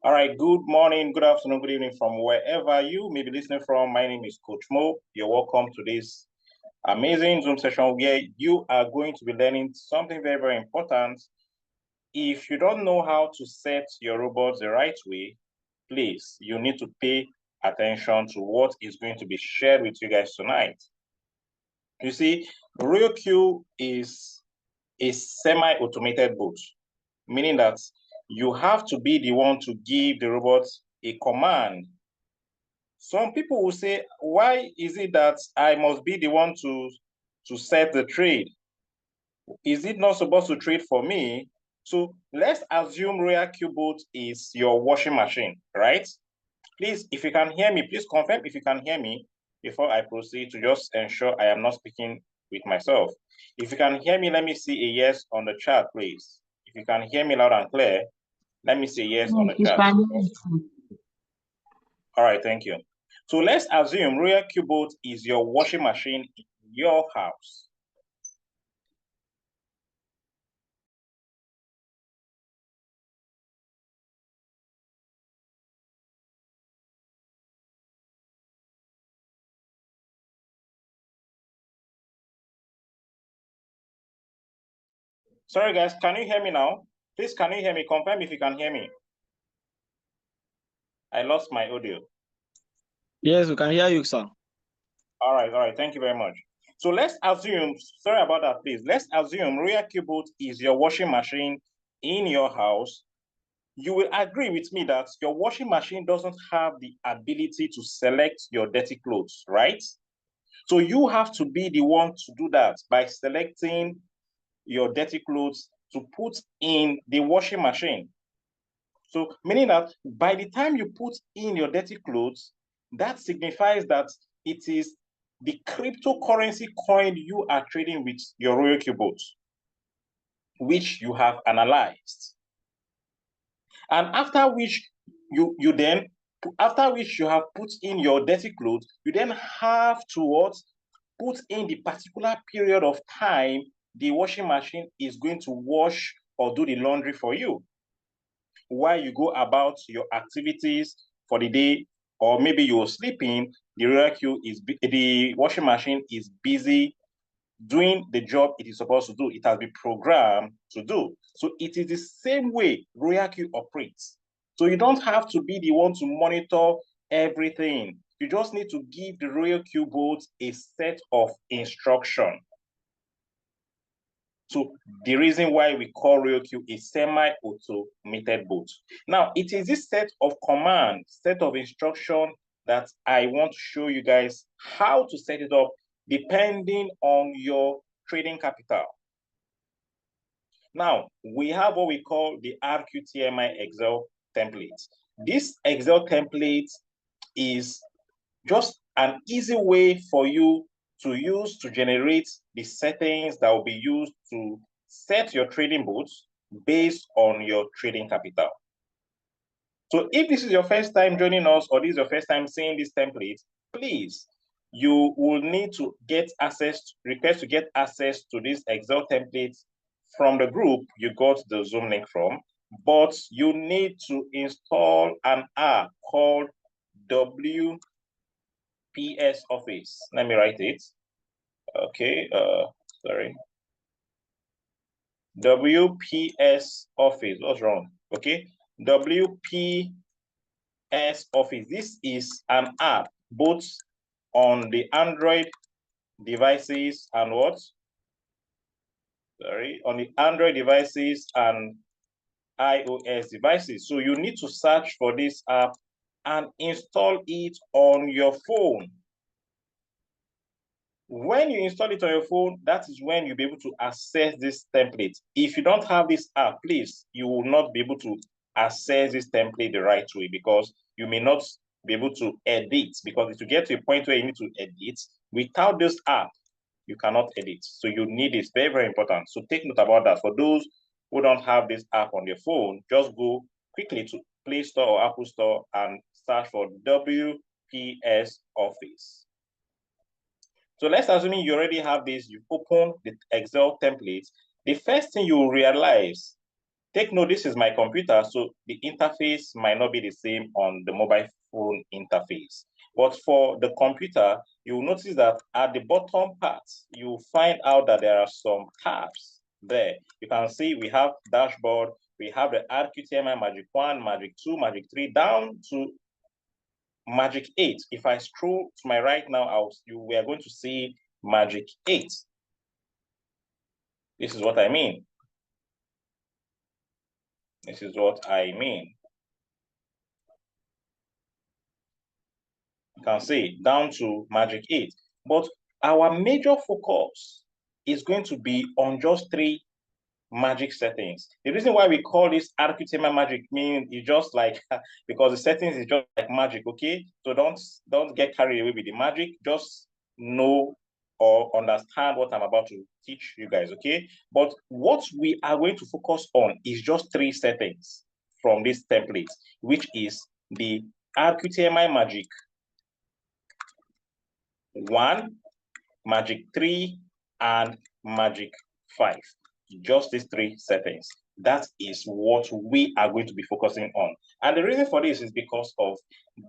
All right, good morning, good afternoon, good evening from wherever you may be listening from. My name is Coach Mo. You're welcome to this amazing Zoom session where you are going to be learning something very, very important. If you don't know how to set your robots the right way, please, you need to pay attention to what is going to be shared with you guys tonight. You see, Rqtmi is a semi-automated bot, meaning that you have to be the one to give the robot a command. Some people will say, why is it that I must be the one to set the trade? Is it not supposed to trade for me? So let's assume Rqtmi bot is your washing machine, right? Please, if you can hear me, please confirm if you can hear me before I proceed to just ensure I am not speaking with myself. If you can hear me, let me see a yes on the chat, please. If you can hear me loud and clear, let me see a yes on the chat. All right, thank you. So let's assume Rqtmi bot is your washing machine in your house. Sorry, guys, can you hear me now? Please, can you hear me? Confirm if you can hear me. I lost my audio. Yes, we can hear you, sir. All right, thank you very much. So let's assume, sorry about that, please. Let's assume Rqtmi bot is your washing machine in your house. You will agree with me that your washing machine doesn't have the ability to select your dirty clothes, right? So you have to be the one to do that by selecting your dirty clothes to put in the washing machine. So meaning that by the time you put in your dirty clothes, that signifies that it is the cryptocurrency coin you are trading with your Rqtmi bot, which you have analyzed. And after which you have put in your dirty clothes, you then have to what? Put in the particular period of time the washing machine is going to wash or do the laundry for you. While you go about your activities for the day, or maybe you're sleeping, the washing machine is busy doing the job it is supposed to do. It has been programmed to do. So it is the same way Rqtmi operates. So you don't have to be the one to monitor everything. You just need to give the Rqtmi bot a set of instructions. So the reason why we call Rqtmi a semi-automated bot. Now, it is this set of commands, set of instructions that I want to show you guys how to set it up depending on your trading capital. Now, we have what we call the Rqtmi Excel template. This Excel template is just an easy way for you to use to generate the settings that will be used to set your trading bots based on your trading capital. So if this is your first time joining us or this is your first time seeing this template, please, you will need to request to get access to this Excel template from the group you got the Zoom link from, but you need to install an app called WPS Office. Let me write it. Okay, sorry. WPS Office. What's wrong? Okay, WPS Office. This is an app both on the Android devices and what? Sorry, on the Android devices and iOS devices. So you need to search for this app and install it on your phone. When you install it on your phone, that is when you'll be able to access this template. If you don't have this app, please, you will not be able to access this template the right way because you may not be able to edit, because if you get to a point where you need to edit, without this app, you cannot edit. So you need it. Very, very important. So take note about that. For those who don't have this app on their phone, just go quickly to Play Store or Apple Store and search for WPS Office. So let's assume you already have this, you open the Excel template. The first thing you will realize Take note, this is my computer, so the interface might not be the same on the mobile phone interface. But for the computer, you'll notice that at the bottom part, you find out that there are some tabs there. You can see we have dashboard, we have the Rqtmi Magic 1, Magic 2, Magic 3, down to Magic 8. If I scroll to my right now, we are going to see Magic 8. This is what I mean. This is what I mean. You can see down to Magic 8. But our major focus is going to be on just 3 magic settings. The reason why we call this Rqtmi magic means it's just like, because the settings is just like magic, okay? So don't get carried away with the magic. Just know or understand what I'm about to teach you guys, okay? But what we are going to focus on is just 3 settings from this template, which is the Rqtmi magic 1, magic 3, and magic 5. Just these 3 settings. That is what we are going to be focusing on. And the reason for this is because of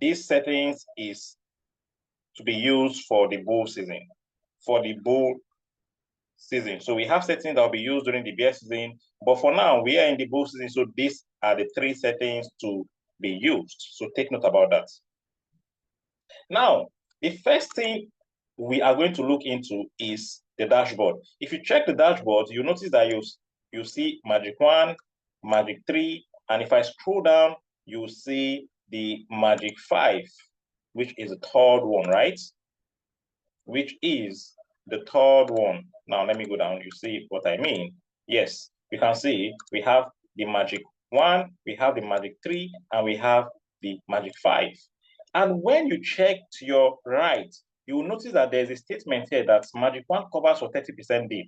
these settings is to be used for the bull season. For the bull season. So we have settings that will be used during the bear season. But for now, we are in the bull season. So these are the 3 settings to be used. So take note about that. Now, the first thing we are going to look into is the dashboard. If you check the dashboard, you notice that you see Magic 1, Magic 3, and if I scroll down, you see the Magic 5, which is the 3rd one, right? Which is the 3rd one. Now, let me go down. You see what I mean? Yes, you can see we have the Magic 1, we have the Magic 3, and we have the Magic 5. And when you check to your right, you will notice that there's a statement here that Magic 1 covers for 30% dip.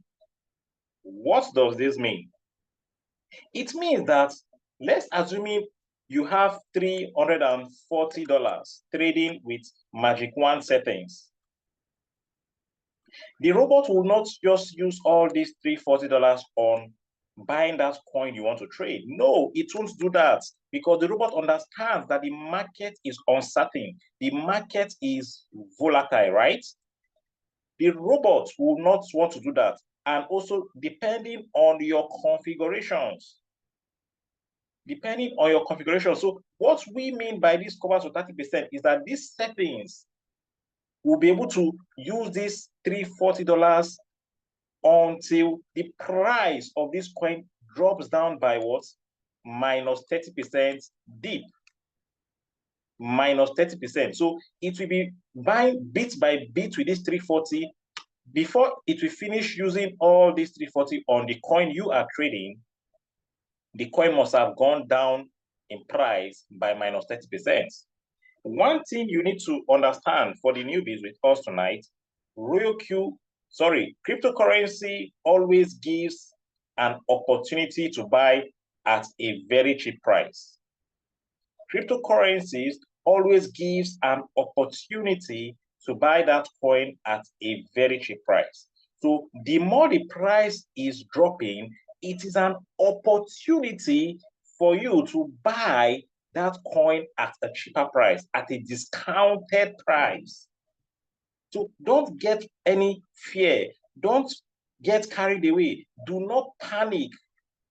What does this mean? It means that, let's assume you have $340 trading with Magic 1 settings. The robot will not just use all these $340 on buying that coin you want to trade. No, it won't do that because the robot understands that the market is uncertain. The market is volatile, right? The robot will not want to do that. And also, depending on your configurations. Depending on your configuration. So what we mean by this covers to 30% is that these settings will be able to use this $340 until the price of this coin drops down by what? Minus 30% dip. Minus 30%. So it will be buying bit by bit with this 340 before it will finish using all these 340 on the coin you are trading. The coin must have gone down in price by minus 30%. One thing you need to understand for the newbies with us tonight, cryptocurrency always gives an opportunity to buy at a very cheap price. Cryptocurrencies always gives an opportunity to buy that coin at a very cheap price. So the more the price is dropping, it is an opportunity for you to buy that coin at a cheaper price, at a discounted price. So don't get any fear. Don't get carried away. Do not panic.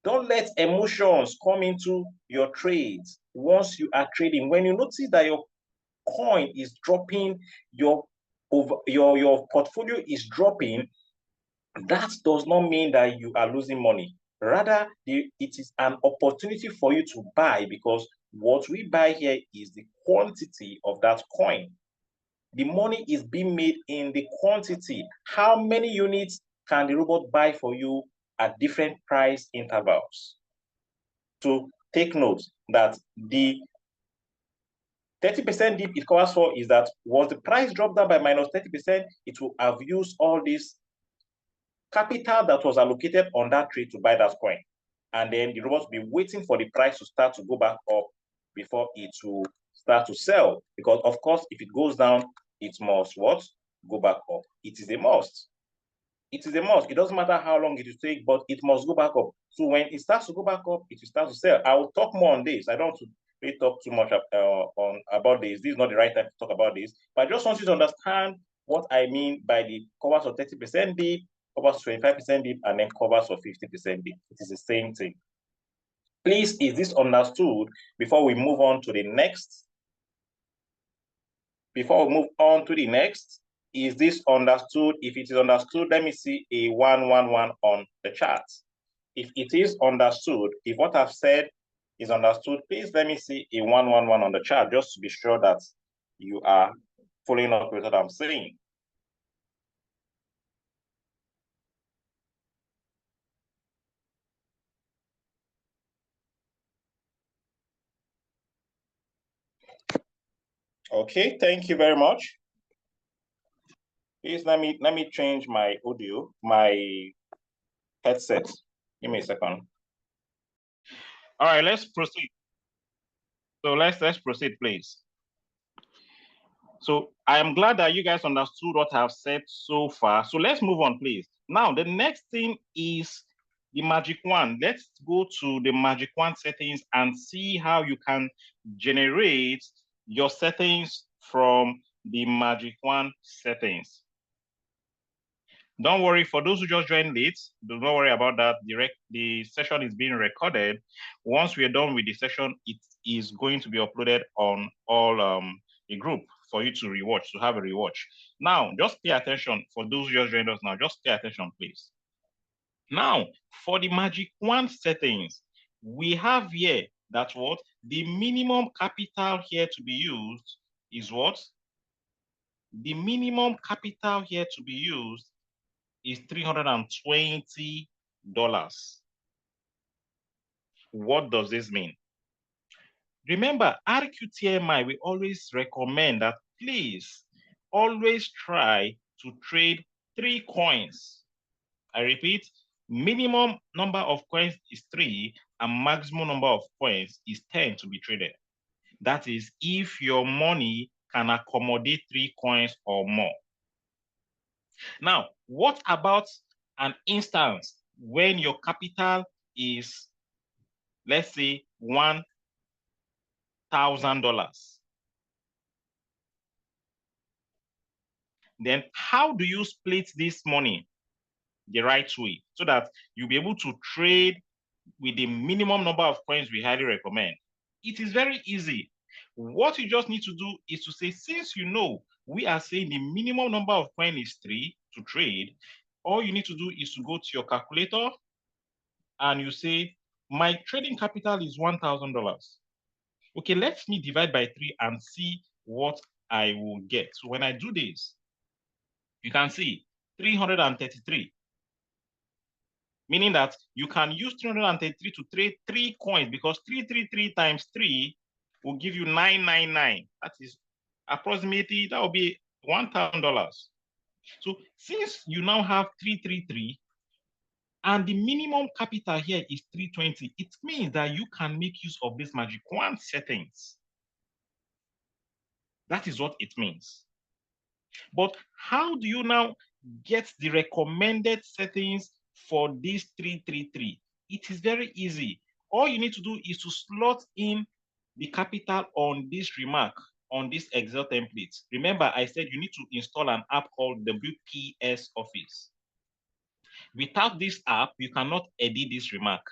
Don't let emotions come into your trades once you are trading. When you notice that your coin is dropping, your portfolio is dropping, that does not mean that you are losing money. Rather, it is an opportunity for you to buy because what we buy here is the quantity of that coin. The money is being made in the quantity. How many units can the robot buy for you at different price intervals? So take note that the 30% dip it covers for is that once the price dropped down by minus 30%, it will have used all this capital that was allocated on that trade to buy that coin. And then the robot will be waiting for the price to start to go back up before it will start to sell. Because of course, if it goes down, it must what? Go back up. It is a must. it is a must. It doesn't matter how long it will take, but it must go back up. So when it starts to go back up, it will start to sell. I will talk more on this. I don't want to really talk too much about this. This is not the right time to talk about this. But I just want you to understand what I mean by the covers of 30% BIP, covers 25% BIP, and then covers of 50% BIP. It is the same thing. Please, is this understood before we move on to the next? Before we move on to the next, is this understood? If it is understood, let me see a 111 on the chart. If it is understood, if what I've said is understood, please let me see a 111 on the chart just to be sure that you are following up with what I'm saying. Okay, thank you very much. Please let me change my audio, my headset. Give me a second. All right, let's proceed. So let's proceed, please. So I am glad that you guys understood what I've said so far. So let's move on, please. Now, the next thing is the magic wand. Let's go to the magic wand settings and see how you can generate your settings from the magic wand settings. Don't worry, for those who just joined late, do not worry about that. The session is being recorded. Once we are done with the session, it is going to be uploaded on all the group for you to rewatch, to have a rewatch. Now, just pay attention. For those who just joined us now, just pay attention, please. Now, for the magic wand settings, we have here that what? The minimum capital here to be used is what? The minimum capital here to be used is $320. What does this mean? Remember, Rqtmi, we always recommend that please always try to trade 3 coins. I repeat, minimum number of coins is 3 and maximum number of coins is 10 to be traded. That is if your money can accommodate 3 coins or more. Now, what about an instance when your capital is, let's say, $1,000? Then how do you split this money the right way so that you'll be able to trade with the minimum number of coins we highly recommend? It is very easy. What you just need to do is to say, since you know we are saying the minimum number of coins is 3 to trade, all you need to do is to go to your calculator and you say, my trading capital is $1,000. Okay, let me divide by 3 and see what I will get. So when I do this, you can see 333. Meaning that you can use 333 to trade 3 coins because 333 times 3 will give you 999. That is approximately, that will be $1,000. So since you now have 333 and the minimum capital here is 320, it means that you can make use of this magic wand settings. That is what it means. But how do you now get the recommended settings for this 333? It is very easy. All you need to do is to slot in the capital on this remark, on this Excel template. Remember, I said you need to install an app called WPS Office. Without this app, you cannot edit this remark.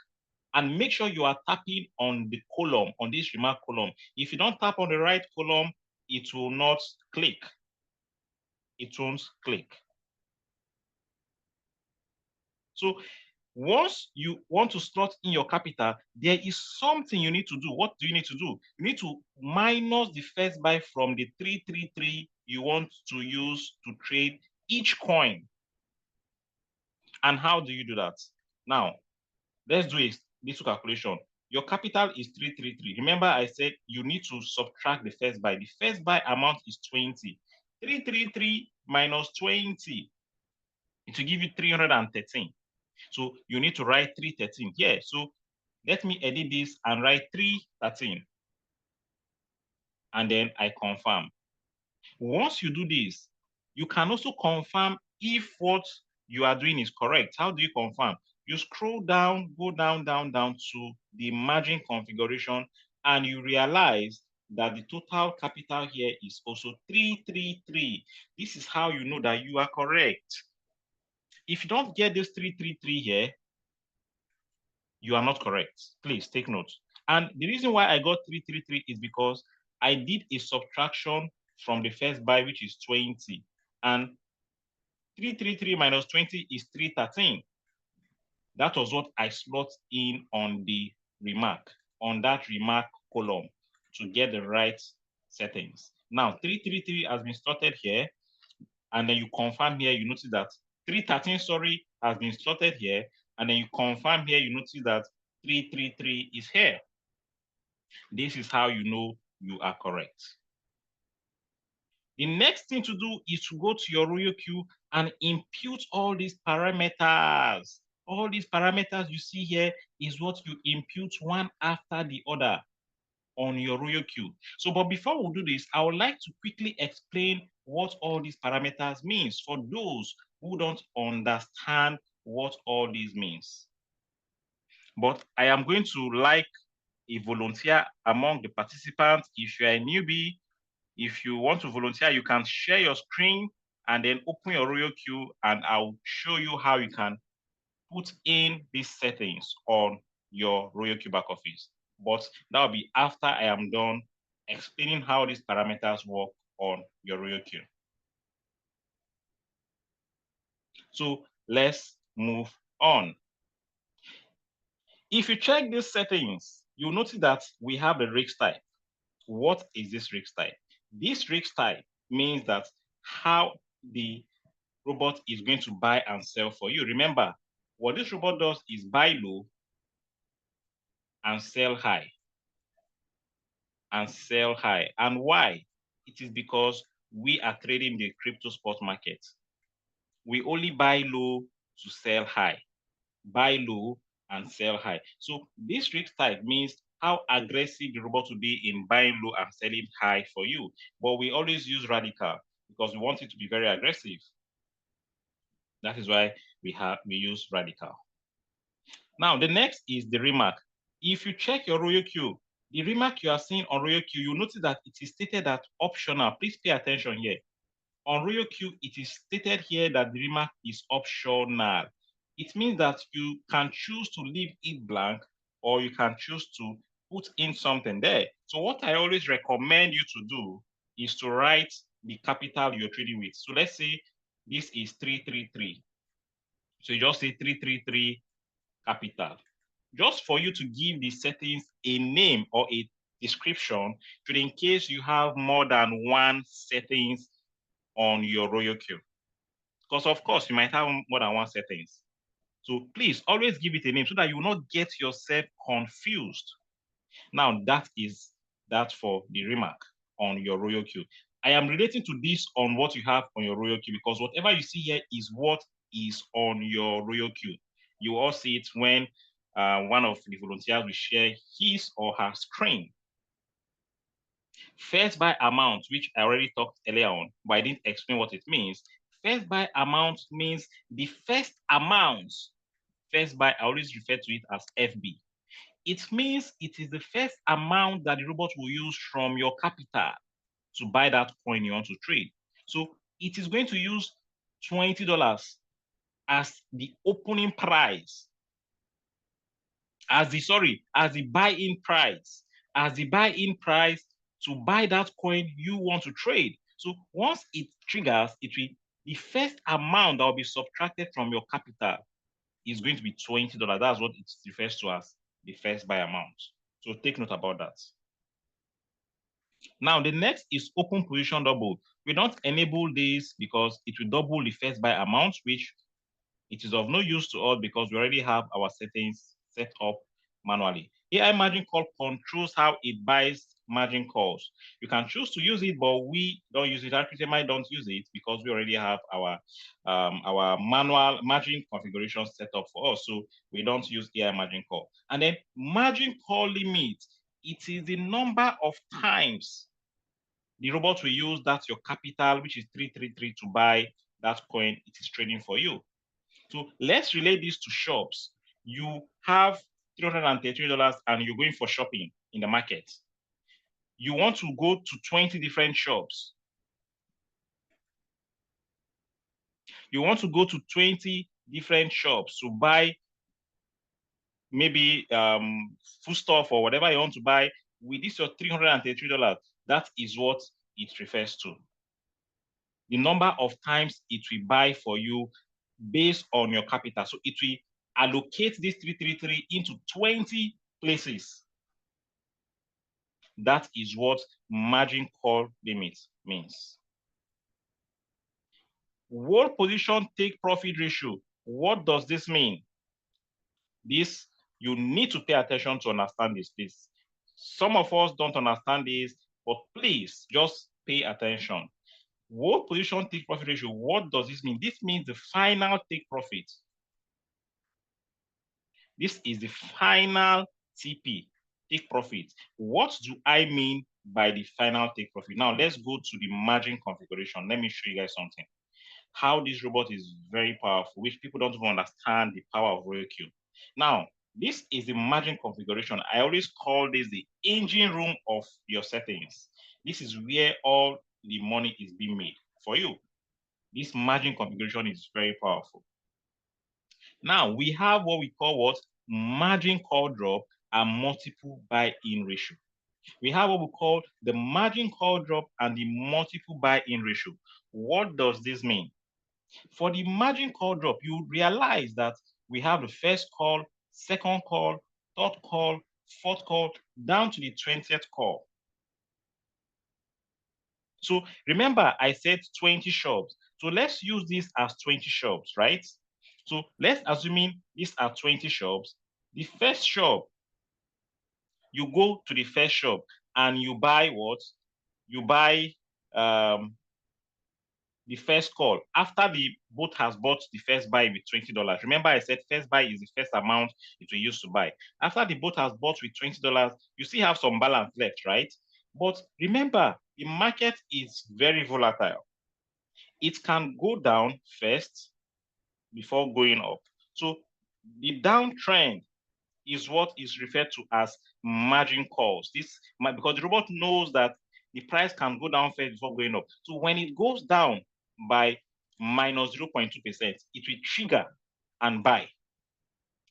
And make sure you are tapping on the column, on this remark column. If you don't tap on the right column, it will not click. It won't click. So once you want to slot in your capital, there is something you need to do. What do you need to do? You need to minus the first buy from the 333 you want to use to trade each coin. And how do you do that? Now, let's do a little calculation. Your capital is 333. Remember, I said you need to subtract the first buy. The first buy amount is 20. 333 minus 20, it will give you 313. So you need to write 313 here. So let me edit this and write 313. And then I confirm. Once you do this, you can also confirm if what you are doing is correct. How do you confirm? You scroll down, go down, down, down to the margin configuration, and you realize that the total capital here is also 333. This is how you know that you are correct. If you don't get this 333 here, you are not correct. Please take note. And the reason why I got 333 is because I did a subtraction from the first buy, which is 20. And 333 minus 20 is 313. That was what I slot in on the remark, on that remark column to get the right settings. Now, 333 has been slotted here, and then you confirm here, you notice that 313, sorry, has been slotted here, and then you confirm here, you notice that 333 is here. This is how you know you are correct. The next thing to do is to go to your RoyoQ and impute all these parameters. All these parameters you see here is what you impute one after the other on your RoyoQ. So, but before we do this, I would like to quickly explain what all these parameters means for those who don't understand what all these means. But I am going to like a volunteer among the participants. If you are a newbie, if you want to volunteer, you can share your screen and then open your RoyoQ, and I'll show you how you can put in these settings on your RoyoQ back office. But that will be after I am done explaining how these parameters work on your RoyoQ. So let's move on. If you check these settings, you'll notice that we have the risk type. What is this risk type? This risk type means that how the robot is going to buy and sell for you. Remember, what this robot does is buy low and sell high. And sell high. And why? It is because we are trading the crypto spot market. We only buy low to sell high. Buy low and sell high. So this risk type means how aggressive the robot will be in buying low and selling high for you. But we always use radical because we want it to be very aggressive. That is why we use radical. Now, the next is the remark. If you check your RoyoQ, the remark you are seeing on RoyoQ, you notice that it is stated that optional. Please pay attention here. On RoyoQ, it is stated here that the remark is optional. It means that you can choose to leave it blank, or you can choose to put in something there. So what I always recommend you to do is to write the capital you're trading with. So let's say this is 333. So you just say 333 capital. Just for you to give the settings a name or a description, in case you have more than one settings on your RoyoQ. Because of course, you might have more than one settings. So please always give it a name so that you will not get yourself confused. Now that is that for the remark on your RoyoQ. I am relating to this on what you have on your RoyoQ because whatever you see here is what is on your RoyoQ. You all see it when one of the volunteers will share his or her screen. First buy amount, which I already talked earlier on, but I didn't explain what it means. First buy amount means the first amount. First buy, I always refer to it as FB. It means it is the first amount that the robot will use from your capital to buy that coin you want to trade. So it is going to use $20 as the opening price, as the buy-in price, to buy that coin you want to trade. So once it triggers, the first amount that will be subtracted from your capital is going to be $20. That's what it refers to as the first buy amount. So take note about that. Now, the next is open position double. We don't enable this because it will double the first buy amount, which it is of no use to us because we already have our settings set up manually. AI margin call controls how it buys margin calls. You can choose to use it, but we don't use it. Rqtmi don't use it because we already have our manual margin configuration set up for us. So we don't use AI margin call. And then margin call limit, it is the number of times the robot will use that your capital, which is 333, to buy that coin it is trading for you. So let's relate this to shops. You have $333 and you're going for shopping in the market. You want to go to 20 different shops. You want to go to 20 different shops to buy maybe foodstuff or whatever you want to buy. With this your $333, that is what it refers to. The number of times it will buy for you based on your capital. So it will allocate this 333 into 20 places. That is what margin call limit means. World position take profit ratio. What does this mean? This, you need to pay attention to understand this, please. Some of us don't understand this, but please just pay attention. World position take profit ratio, what does this mean? This means the final take profit. This is the final TP, take profit. What do I mean by the final take profit? Now let's go to the margin configuration. Let me show you guys something. How this robot is very powerful, which people don't even understand the power of Rqtmi. Now, this is the margin configuration. I always call this the engine room of your settings. This is where all the money is being made for you. This margin configuration is very powerful. Now, we have what we call what? Margin call drop and multiple buy-in ratio. We have what we call the margin call drop and the multiple buy-in ratio. What does this mean? For the margin call drop, you realize that we have the first call, second call, third call, fourth call, down to the 20th call. So remember, I said 20 shops. So let's use this as 20 shops, right? So let's assuming these are 20 shops. The first shop, you go to the first shop and you buy what? You buy the first call. After the bot has bought the first buy with $20. Remember, I said first buy is the first amount it will use to buy. After the bot has bought with $20, you still have some balance left, right? But remember, the market is very volatile. It can go down first before going up. So the downtrend is what is referred to as margin calls. This because the robot knows that the price can go down first before going up. So when it goes down by minus 0.2%, it will trigger and buy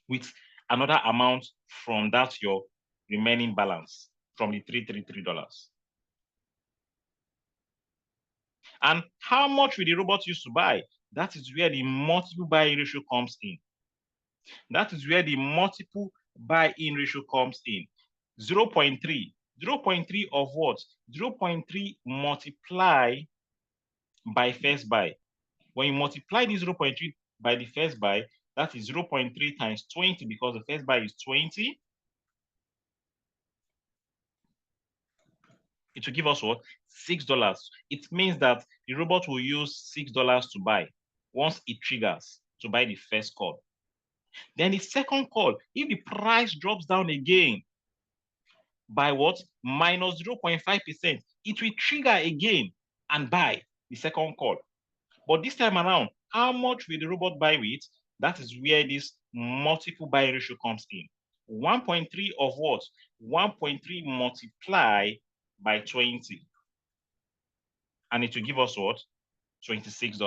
with another amount from that your remaining balance from the $333. And how much will the robot use to buy? That is where the multiple buy-in ratio comes in. That is where the multiple buy-in ratio comes in. 0.3. 0.3 of what? 0.3 multiply by first buy. When you multiply the 0.3 by the first buy, that is 0.3 times 20 because the first buy is 20. It will give us what? $6. It means that the robot will use $6 to buy once it triggers to buy the first call. Then the second call, if the price drops down again by what? Minus 0.5%, it will trigger again and buy the second call. But this time around, how much will the robot buy with? That is where this multiple buy ratio comes in. 1.3 of what? 1.3 multiply by 20. And it will give us what? $26.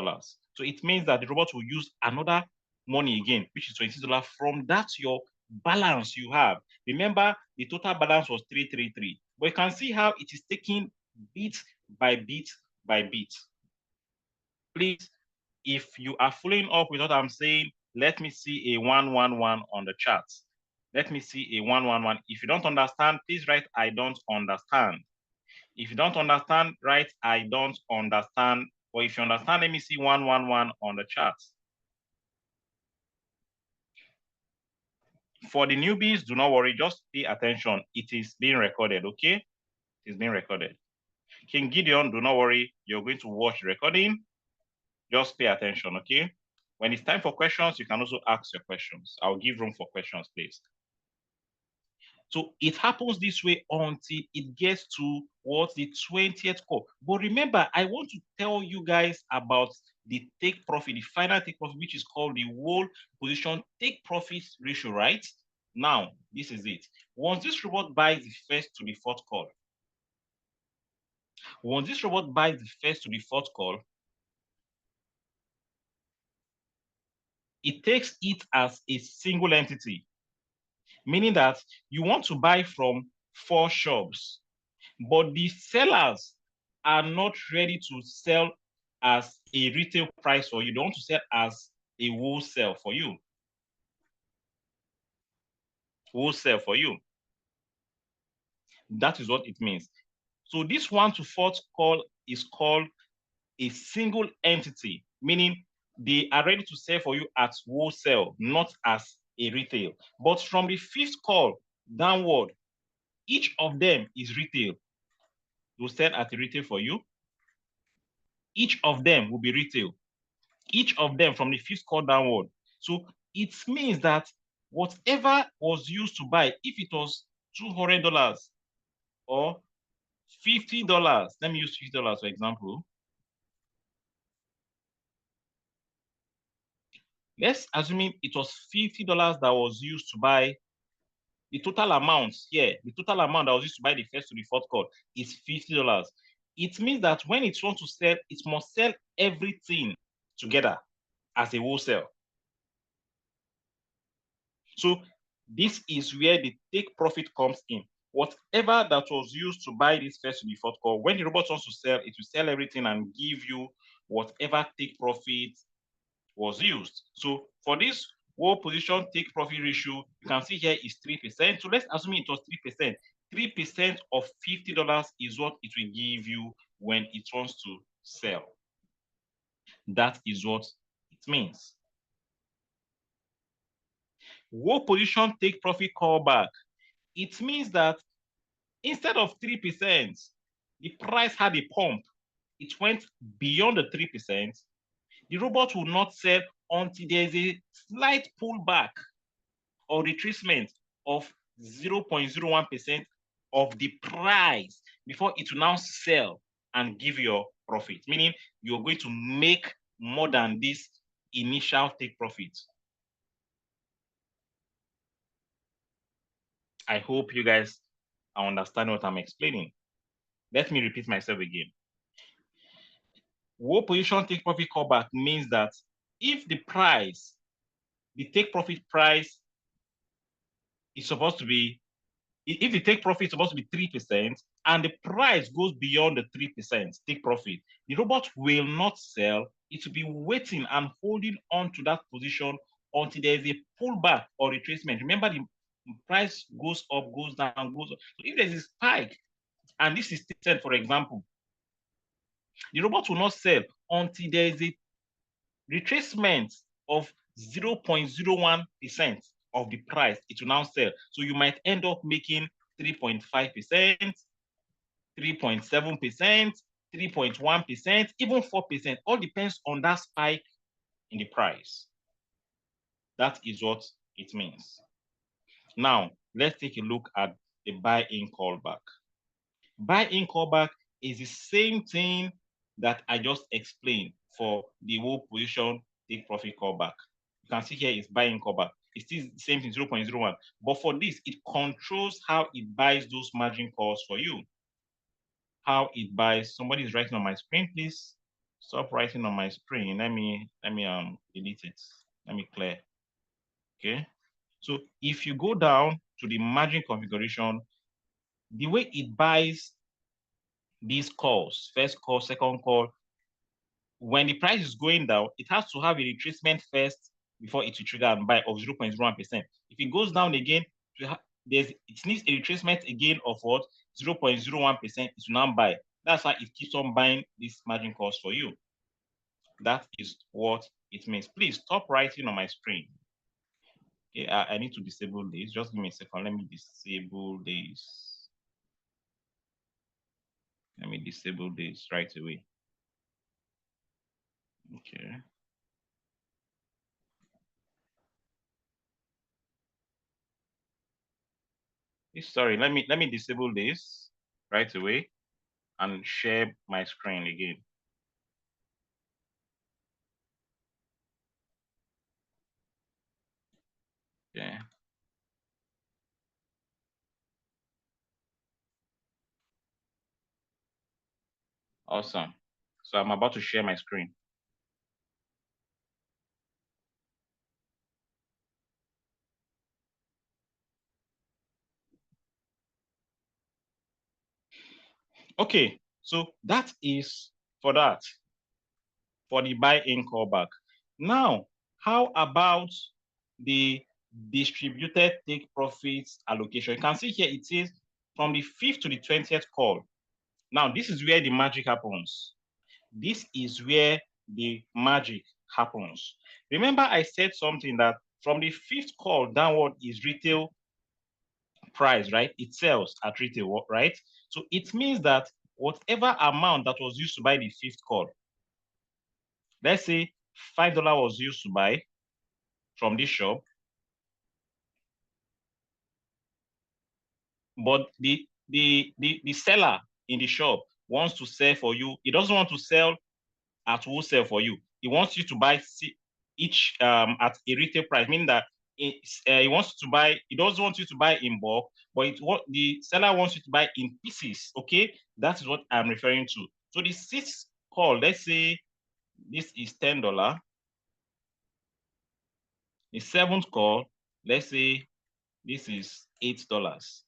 So it means that the robot will use another money again, which is $26 from that your balance you have. Remember, the total balance was 333. But you can see how it is taking bit by bit by bit. Please, if you are following up with what I'm saying, let me see a 111 on the chat. Let me see a 111. If you don't understand, please write, I don't understand. If you don't understand, write, I don't understand. Or if you understand, let me see 111 on the chat. For the newbies, do not worry, just pay attention. It is being recorded, okay? It is being recorded. King Gideon, do not worry, you're going to watch the recording. Just pay attention, okay? When it's time for questions, you can also ask your questions. I'll give room for questions, please. So it happens this way until it gets to what? The 20th call. But remember, I want to tell you guys about the take profit, the final take profit, which is called the whole position take profit ratio, right? Now, this is it. Once this robot buys the first to the fourth call, it takes it as a single entity, meaning that you want to buy from 4 shops, but the sellers are not ready to sell as a retail price for you. They want to sell as a wholesale for you. Wholesale for you. That is what it means. So this 1 to 4th call is called a single entity, meaning they are ready to sell for you at wholesale, not as a retail. But from the 5th call downward, each of them is retail. They will sell at a retail for you. Each of them will be retail. Each of them from the 5th call downward. So it means that whatever was used to buy, if it was $200 or $50, let me use $50 for example. Let's assume it was $50 that was used to buy the total amount here. The total amount that was used to buy the first to the fourth call is $50. It means that when it wants to sell, it must sell everything together as a wholesale. So this is where the take profit comes in. Whatever that was used to buy this first to the fourth call, when the robot wants to sell, it will sell everything and give you whatever take profit was used. So for this whole position take profit ratio, you can see here is 3%. So let's assume it was 3%. 3% of $50 is what it will give you when it wants to sell. That is what it means. Whole position take profit callback. It means that instead of 3%, the price had a pump. It went beyond the 3%. The robot will not sell until there is a slight pullback or retracement of 0.01% of the price before it will now sell and give your profit, meaning you're going to make more than this initial take profit. I hope you guys understand what I'm explaining. Let me repeat myself again. Whole position take profit callback means that if the price, the take profit price is supposed to be, if the take profit is supposed to be 3% and the price goes beyond the 3% take profit, the robot will not sell. It will be waiting and holding on to that position until there is a pullback or retracement. Remember, the price goes up, goes down, goes up. So if there's a spike, and this is 10%, for example, the robot will not sell until there is a retracement of 0.01% of the price. It will now sell. So you might end up making 3.5%, 3.7%, 3.1%, even 4%. All depends on that spike in the price. That is what it means. Now, let's take a look at the buy-in callback. Buy-in callback is the same thing that I just explained for the whole position take profit callback. You can see here is buy-in callback. It's still the same thing, 0.01. But for this, it controls how it buys those margin calls for you. How it buys. Somebody is writing on my screen, please. Stop writing on my screen. Let me delete it. Let me clear. Okay. So if you go down to the margin configuration, the way it buys these calls, first call, second call, when the price is going down, it has to have a retracement first before it will trigger and buy of 0.01%. If it goes down again, it needs a retracement again of what? 0.01%, it will now buy. That's why it keeps on buying these margin calls for you. That is what it means. Please stop writing on my screen. Okay, I need to disable this. Just give me a second. Let me disable this. Let me disable this right away. Okay. Sorry, let me disable this right away and share my screen again. Okay. Awesome. So I'm about to share my screen. Okay, so that is for that, for the buy-in callback. Now, how about the distributed take profits allocation? You can see here it says from the 5th to the 20th call. Now, this is where the magic happens. This is where the magic happens. Remember, I said something that from the 5th call downward is retail price, right? It sells at retail, right? So it means that whatever amount that was used to buy the 5th call, let's say $5 was used to buy from this shop, but the seller in the shop wants to sell for you. He doesn't want to sell at wholesale for you. He wants you to buy each at a retail price, meaning that he wants to buy. He doesn't want you to buy in bulk, but what the seller wants you to buy in pieces. Okay, that is what I'm referring to. So the 6th call, let's say this is $10. The 7th call, let's say this is $8.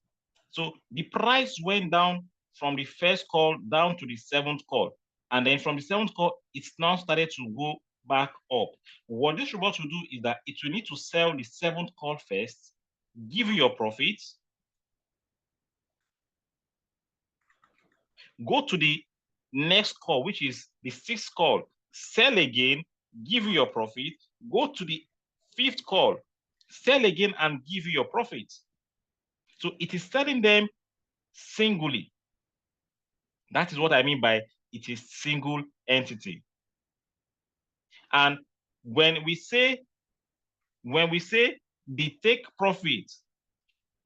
So the price went down from the first call down to the 7th call. And then from the 7th call, it's now started to go back up. What this robot will do is that it will need to sell the 7th call first, give you your profits, go to the next call, which is the 6th call, sell again, give you your profit, go to the 5th call, sell again and give you your profit. So it is selling them singly. That is what I mean by it is single entity. And when we say the take profit,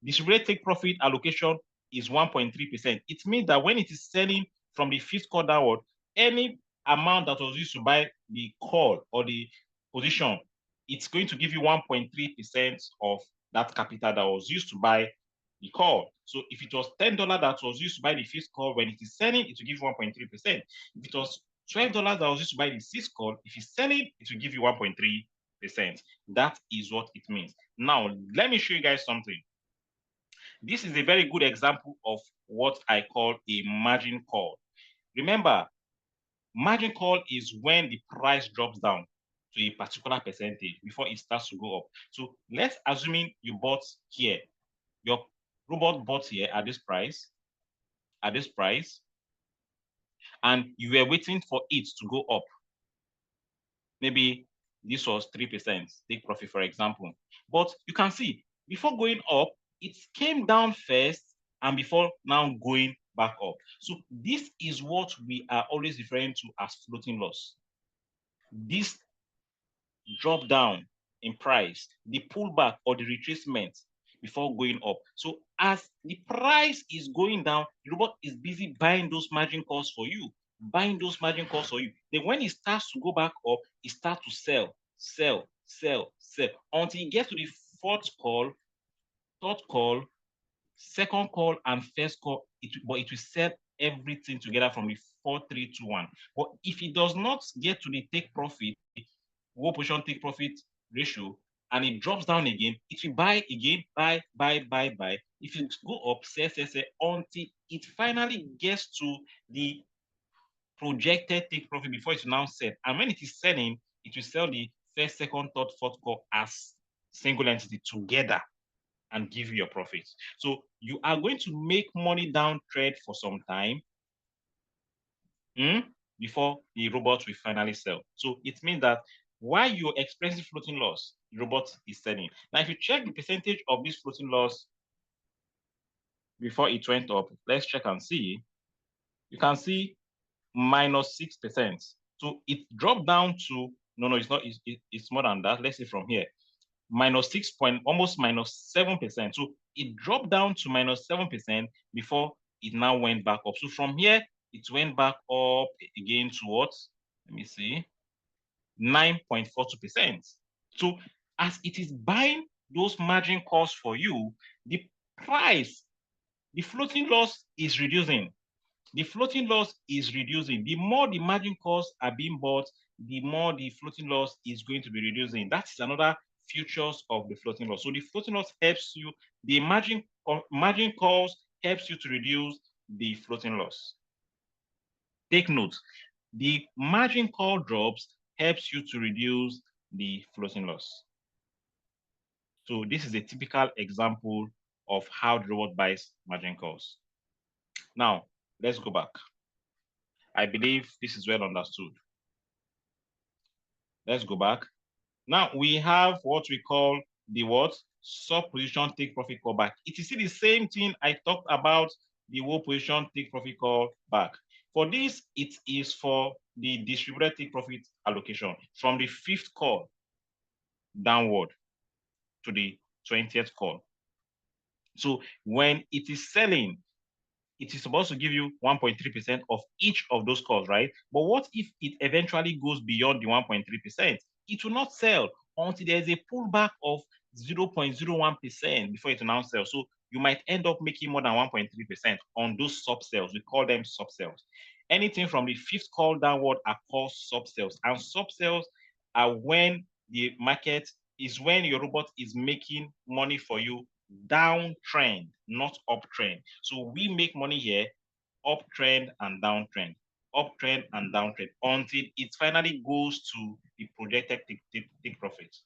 distributed take profit allocation is 1.3%, it means that when it is selling from the 5th call downward, any amount that was used to buy the call or the position, it's going to give you 1.3% of that capital that was used to buy the call. So if it was $10 that was used to buy the 5th call, when it is selling, it will give you 1.3%. If it was $12 that was used to buy the 6th call, if it's selling, it will give you 1.3%. That is what it means. Now, let me show you guys something. This is a very good example of what I call a margin call. Remember, margin call is when the price drops down to a particular percentage before it starts to go up. So let's assume you bought here. Your robot bought here at this price, and you were waiting for it to go up. Maybe this was 3%, take profit, for example. But you can see, before going up, it came down first and before now going back up. So this is what we are always referring to as floating loss. This drop down in price, the pullback or the retracement before going up. So as the price is going down, the robot is busy buying those margin calls for you, buying those margin calls for you. Then when it starts to go back up, it starts to sell, sell, sell, sell until it gets to the 4th call, 3rd call, 2nd call, and 1st call. But it will sell everything together from the 4, 3, 2, 1. But if it does not get to the take profit, go position take profit ratio, and it drops down again, it will buy again, buy. If it go up, sell until it finally gets to the projected take profit before it will now sell. And when it is selling, it will sell the 1st, 2nd, 3rd, 4th call as single entity together and give you your profits. So you are going to make money down trade for some time before the robot will finally sell. So it means that while you're experiencing floating loss, the robot is selling. Now, if you check the percentage of this floating loss before it went up, let's check and see. You can see minus 6%. So it dropped down to, no, it's not, it's more than that. Let's say from here, minus 6 point, almost minus 7%. So it dropped down to minus 7% before it now went back up. So from here, it went back up again to what? Let me see, 9.42%. So as it is buying those margin calls for you, the price, the floating loss is reducing. The floating loss is reducing. The more the margin calls are being bought, the more the floating loss is going to be reducing. That is another features of the floating loss. So the floating loss helps you, the margin calls helps you to reduce the floating loss. Take note, the margin call drops helps you to reduce the floating loss. So this is a typical example of how the robot buys margin calls. Now, let's go back. I believe this is well understood. Let's go back. Now we have what we call the what? Sub position take profit call back. It is still the same thing I talked about the whole position take profit call back. For this, it is for the distributed take profit allocation from the 5th call downward to the 20th call. So when it is selling, it is supposed to give you 1.3% of each of those calls, right? But what if it eventually goes beyond the 1.3%? It will not sell until there is a pullback of 0.01% before it will now sell. So you might end up making more than 1.3% on those sub-sales. We call them sub-sales. Anything from the 5th call downward are called sub-sales. And sub-sales are when the market is when your robot is making money for you downtrend, not uptrend. So we make money here, uptrend and downtrend, uptrend and downtrend until it finally goes to the projected take profit.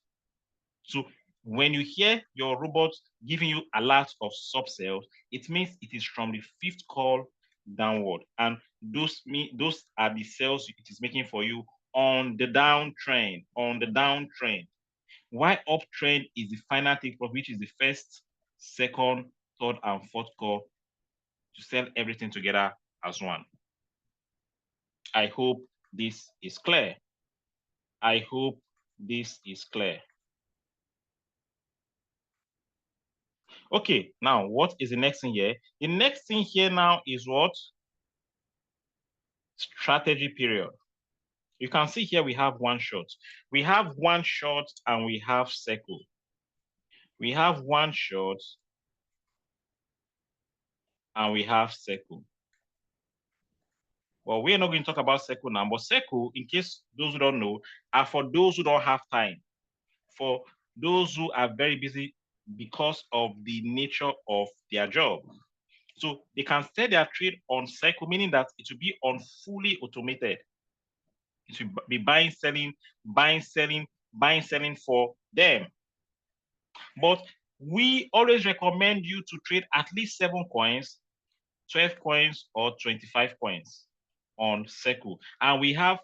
So when you hear your robot giving you alerts of sub-sales, it means it is from the 5th call downward. And those are the sales it is making for you on the downtrend, Why uptrend is the final take profit, which is the 1st, 2nd, 3rd, and 4th call to sell everything together as one. I hope this is clear. I hope this is clear. Okay, now what is the next thing here? The next thing here now is what? Strategy period. You can see here we have one shot. We have one shot and we have circle. We have one shot and we have circle. Well, we're not going to talk about circle now, but circle, in case those who don't know, are for those who don't have time, for those who are very busy because of the nature of their job. So they can set their trade on cycle, meaning that it will be on fully automated. It will be buying, selling, buying, selling, buying, selling for them. But we always recommend you to trade at least 7 coins, 12 coins, or 25 coins on Circle. And we have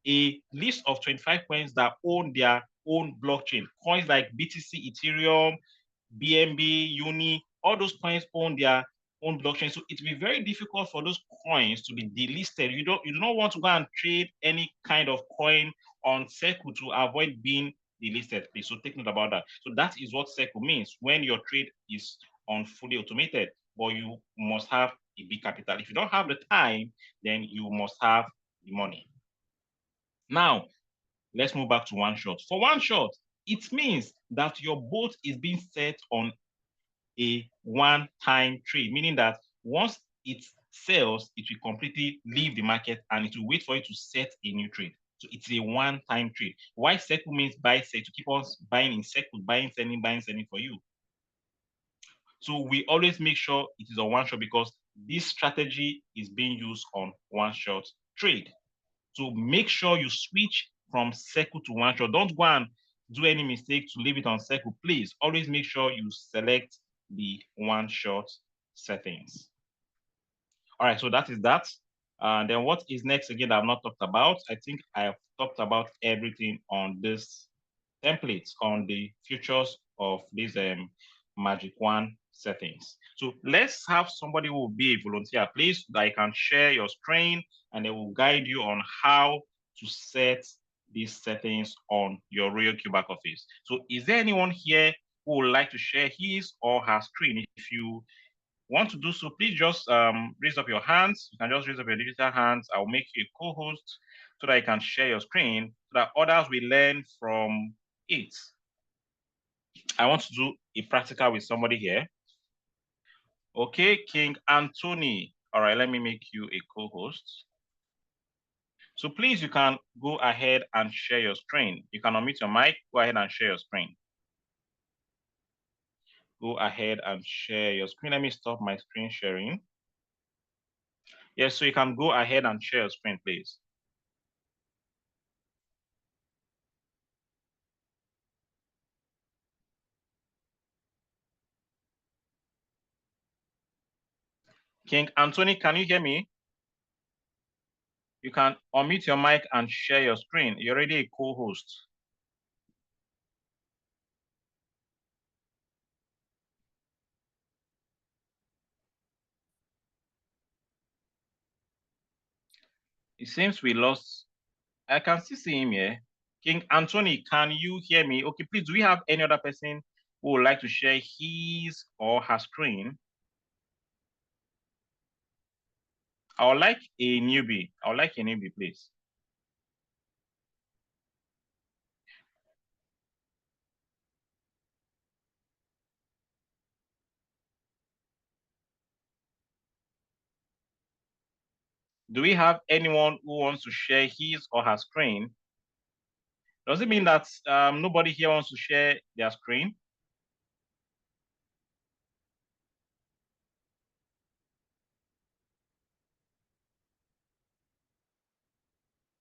a list of 25 coins that own their own blockchain. Coins like BTC, Ethereum, BNB, Uni, all those coins own their own blockchain. So it will be very difficult for those coins to be delisted. You do not want to go and trade any kind of coin on Circle to avoid being delisted, please. So take note about that. So that is what Circle means when your trade is on fully automated, but you must have a big capital. If you don't have the time, then you must have the money. Now, let's move back to one shot. For one shot, it means that your boat is being set on a one-time trade, meaning that once it sells, it will completely leave the market and it will wait for you to set a new trade. So it's a one-time trade. Why Circle means buy, sell, to keep on buying in Circle, buying, selling for you. So we always make sure it is on one shot because this strategy is being used on one shot trade. So make sure you switch from Circle to one shot. Don't go and do any mistake to leave it on Circle. Please always make sure you select the one shot settings. All right, so that is that. And then what is next again that I've not talked about? I think I have talked about everything on this template on the features of this Magic One settings. So let's have somebody who will be a volunteer, please, that you can share your screen and they will guide you on how to set these settings on your Rqtmi back office. So is there anyone here who would like to share his or her screen? If you want to do so, please just raise up your hands. You can just raise up your digital hands. I'll make you a co-host so that you can share your screen so that others will learn from it. I want to do a practical with somebody here. Okay, King Anthony. All right, let me make you a co-host. So please, you can go ahead and share your screen. You can unmute your mic, go ahead and share your screen. Go ahead and share your screen. Let me stop my screen sharing. Yes, so you can go ahead and share your screen, please. King Anthony, can you hear me? You can unmute your mic and share your screen. You're already a co-host. It seems we lost. I can still see him here. King Anthony, can you hear me? Okay, please, do we have any other person who would like to share his or her screen? I would like a newbie. I would like a newbie, please. Do we have anyone who wants to share his or her screen? Does it mean that nobody here wants to share their screen?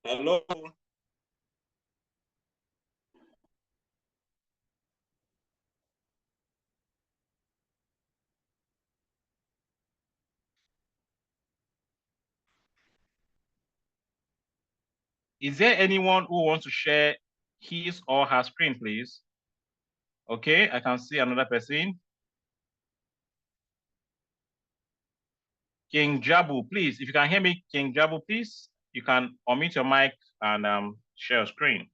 Hello? Is there anyone who wants to share his or her screen, please? Okay, I can see another person. King Jabu, please, if you can hear me, King Jabu, please, you can unmute your mic and share your screen.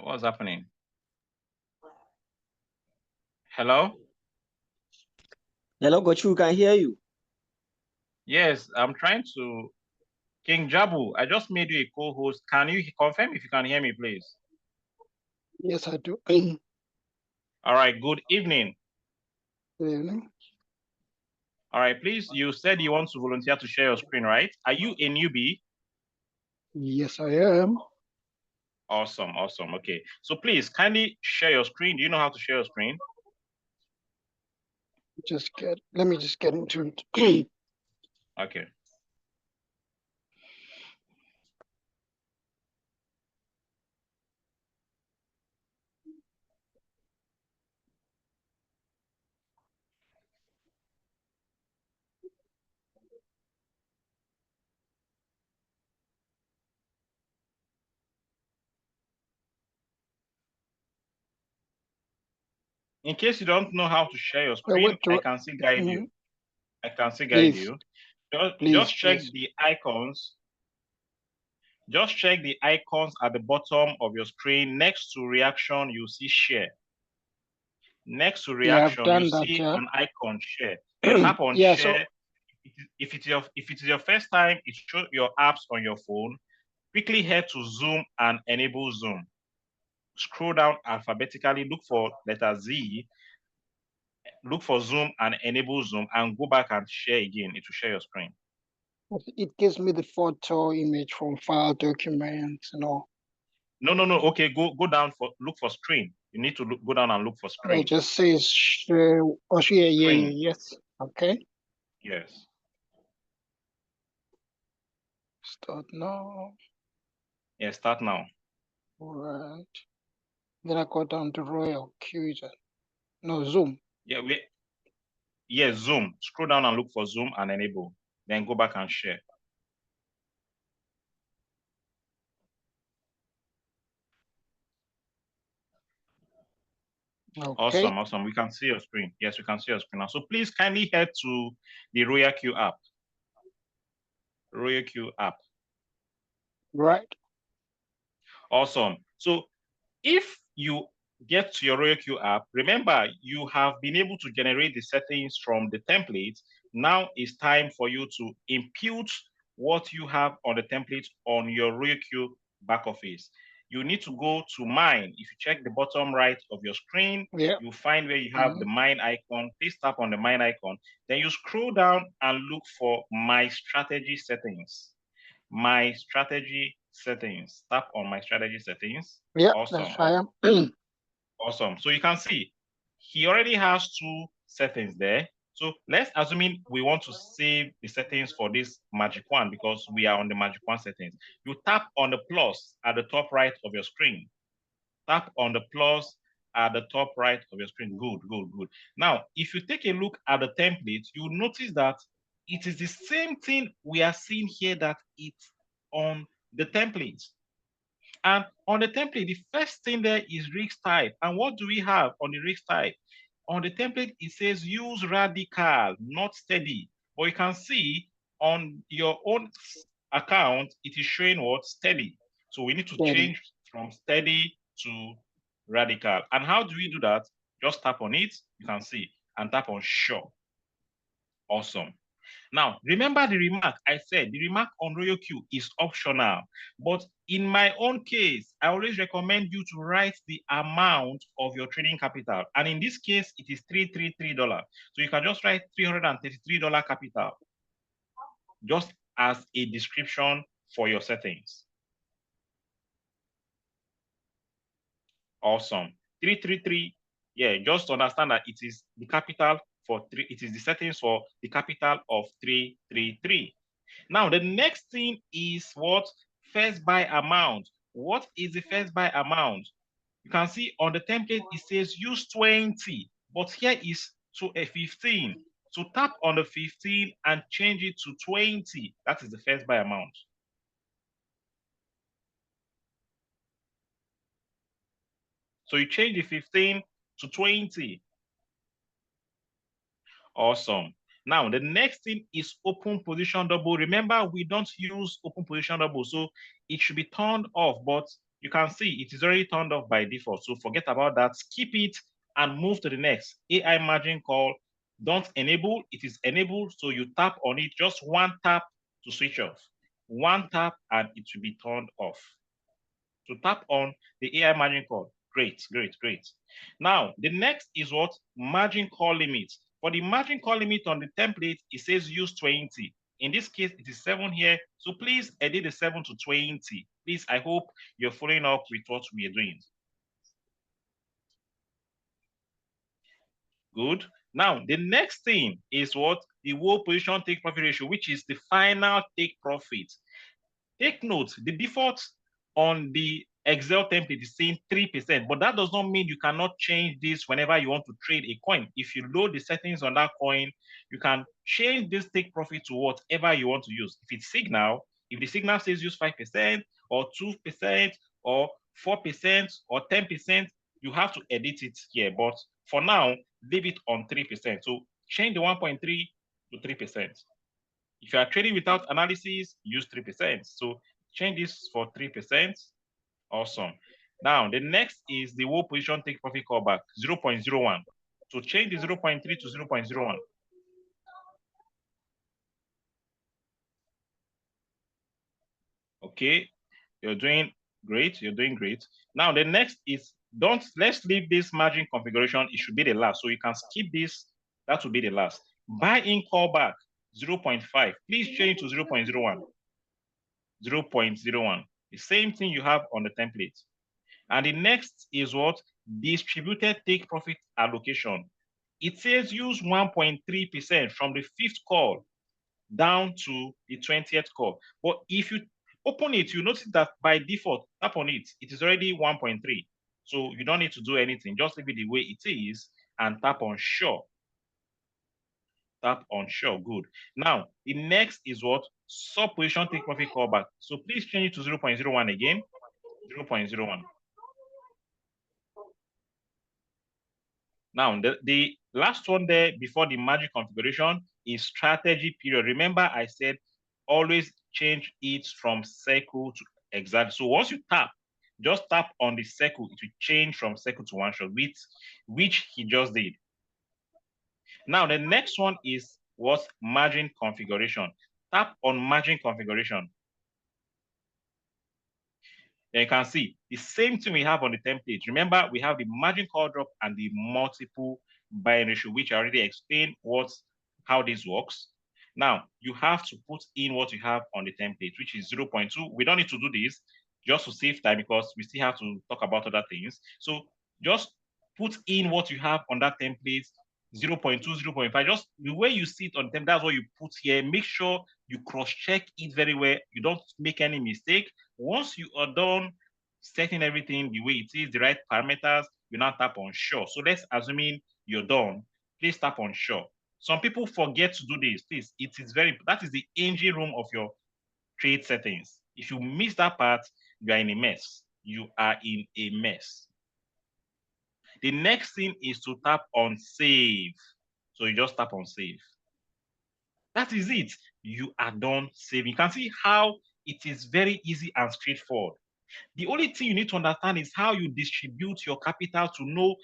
What's happening? Hello? Hello, Gochu, we can hear you. Yes, I'm trying to. King Jabu, I just made you a co-host. Can you confirm if you can hear me, please? Yes, I do. All right, good evening. Good evening. All right, please, you said you want to volunteer to share your screen, right? Are you a newbie? Yes, I am. Awesome, awesome. Okay, so please kindly share your screen. Do you know how to share your screen? Let me just get into it. Okay. In case you don't know how to share your screen, I can still guide you. I can still guide Please, you. please, Just check please. the icons. Just check the icons at the bottom of your screen. Next to reaction, you see share. Next to Yeah, I've reaction, you done that. see Yeah. an icon share. Yeah, tap on Yeah. share. If it is your first time, it shows your apps on your phone. Quickly head to Zoom and enable Zoom. Scroll down alphabetically, look for letter Z, look for Zoom and enable Zoom, and go back and share again. It will share your screen. It gives me the photo image from file documents and all. No. Okay, go down look for screen. You need to go down and look for screen. It just says share. Oh, share. Yeah. Yes. Okay. Yes. Start now. Yeah, start now. All right. Then I go down to Royal Q. No, Zoom. Yeah, Zoom. Scroll down and look for Zoom and enable. Then go back and share. Okay. Awesome. We can see your screen. Yes, we can see your screen now. So please kindly head to the Royal Q app. Royal Q app. Right. Awesome. So if you get to your Royal Q app, remember you have been able to generate the settings from the template. Now it's time for you to impute what you have on the template on your Royal Q back office. You need to go to mine. If you check the bottom right of your screen, Yeah. you find where you have the mine icon. Please tap on the mine icon. Then you scroll down and look for my strategy settings. My strategy settings. Tap on my strategy settings. Yeah, Awesome. that's fine. Awesome. So you can see he already has 2 settings there. So let's assume we want to save the settings for this magic one because we are on the magic one settings. You tap on the plus at the top right of your screen. Tap on the plus at the top right of your screen. Good, good, good. Now, if you take a look at the template, you notice that it is the same thing we are seeing here that it's on the template. And on the template, the first thing there is risk type. And what do we have on the risk type? On the template, it says use radical, not steady. But you can see on your own account, it is showing what? Steady. So we need to change from steady to radical. And how do we do that? Just tap on it, you can see, and tap on sure. Awesome. Now, remember the remark I said, the remark on RoyalQ is optional. But in my own case, I always recommend you to write the amount of your trading capital. And in this case, it is $333. So you can just write $333 capital, just as a description for your settings. Awesome. 333, yeah, just understand that it is the capital for 3, it is the settings for the capital of 333. Now, the next thing is what? First buy amount. What is the first buy amount? You can see on the template, it says use 20, but here is to a 15. So tap on the 15 and change it to 20. That is the first buy amount. So you change the 15 to 20. Awesome. Now, the next thing is open position double. Remember, we don't use open position double, so it should be turned off, but you can see it is already turned off by default. So forget about that, skip it and move to the next. AI margin call, don't enable, it is enabled. So you tap on it, just one tap to switch off. One tap and it will be turned off. So tap on the AI margin call. Great, great, great. Now, the next is what? Margin call limit. For the margin call limit on the template, it says use 20. In this case, it is 7 here. So please edit the 7 to 20. Please, I hope you're following up with what we are doing. Good. Now, the next thing is what? The whole position take profit ratio, which is the final take profit. Take note, the default on the Excel template is saying 3%, but that does not mean you cannot change this whenever you want to trade a coin. If you load the settings on that coin, you can change this take profit to whatever you want to use. If it's signal, if the signal says use 5% or 2% or 4% or 10%, you have to edit it here. But for now, leave it on 3%. So change the 1.3 to 3%. If you are trading without analysis, use 3%. So change this for 3%. Awesome. Now, the next is the whole position take profit callback, 0.01. So change the 0.3 to 0.01. Okay, you're doing great. You're doing great. Now, the next is let's leave this margin configuration. It should be the last. So you can skip this. That will be the last. Buy in callback, 0.5. Please change to 0.01. 0.01. The same thing you have on the template. And the next is what? Distributed take profit allocation. It says use 1.3% from the 5th call down to the 20th call. But if you open it, you notice that by default, tap on it, it is already 1.3. So you don't need to do anything. Just leave it the way it is and tap on sure. Tap on sure. Good. Now, the next is what? Sub position take profit callback. So please change it to 0.01 again. 0.01. Now, the last one there before the magic configuration is strategy period. Remember, I said always change it from circle to exact. So once you tap, just tap on the circle, it will change from circle to one shot, which he just did. Now, the next one is what? Margin configuration. Tap on margin configuration. Then you can see the same thing we have on the template. Remember, we have the margin call drop and the multiple buying ratio, which I already explained how this works. Now, you have to put in what you have on the template, which is 0.2. We don't need to do this just to save time because we still have to talk about other things. So just put in what you have on that template, 0.2, 0.5. Just the way you see it on the template, that's what you put here. Make sure you cross-check it very well. You don't make any mistake. Once you are done setting everything the way it is, the right parameters, you now tap on sure. So let's assuming you're done, please tap on sure. Some people forget to do this. Please, that is the engine room of your trade settings. If you miss that part, you are in a mess. You are in a mess. The next thing is to tap on save. So you just tap on save. That is it. You are done saving. You can see how it is very easy and straightforward. The only thing you need to understand is how you distribute your capital to know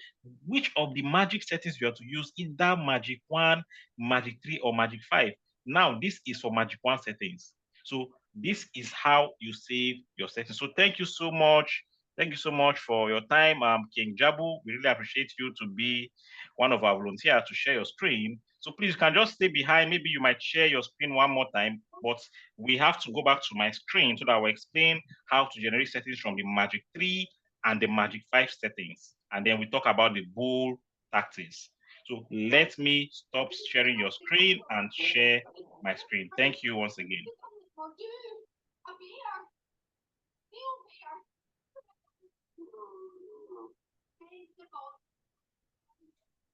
which of the magic settings you are to use, either magic 1, magic 3, or magic 5. Now, this is for magic 1 settings. So this is how you save your settings. So thank you so much. Thank you so much for your time, King Jabu. We really appreciate you to be one of our volunteers to share your screen. So please, you can just stay behind. Maybe you might share your screen one more time, but we have to go back to my screen so that I will explain how to generate settings from the Magic 3 and the Magic 5 settings. And then we talk about the bull tactics. So let me stop sharing your screen and share my screen. Thank you once again.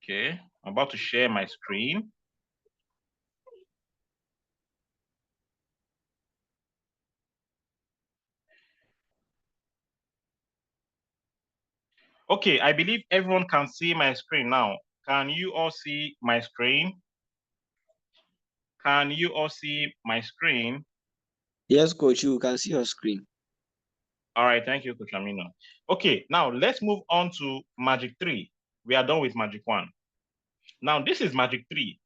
Okay, I'm about to share my screen. Okay, I believe everyone can see my screen now. Can you all see my screen? Can you all see my screen? Yes, coach, you can see your screen. All right, thank you, Coach Amino. Okay, now let's move on to Magic 3. We are done with Magic 1. Now, this is Magic 3.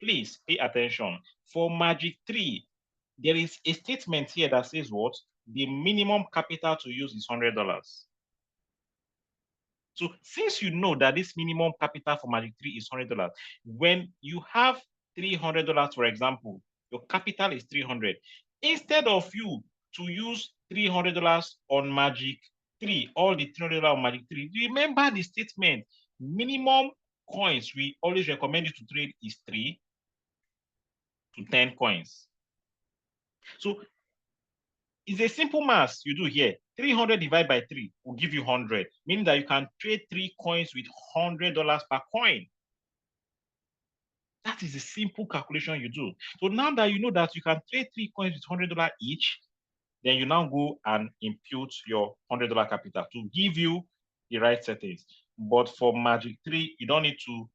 Please pay attention. For Magic 3, there is a statement here that says what? The minimum capital to use is $100. So since you know that this minimum capital for Magic 3 is $100, when you have $300, for example, your capital is $300. Instead of you to use $300 on Magic 3, all the $300 on Magic 3, remember the statement, minimum coins we always recommend you to trade is 3 to 10 coins. So it's a simple math you do here. 300 divided by 3 will give you 100, meaning that you can trade 3 coins with $100 per coin. That is a simple calculation you do. So now that you know that you can trade 3 coins with $100 each, then you now go and impute your $100 capital to give you the right settings. But for Magic 3, you don't need to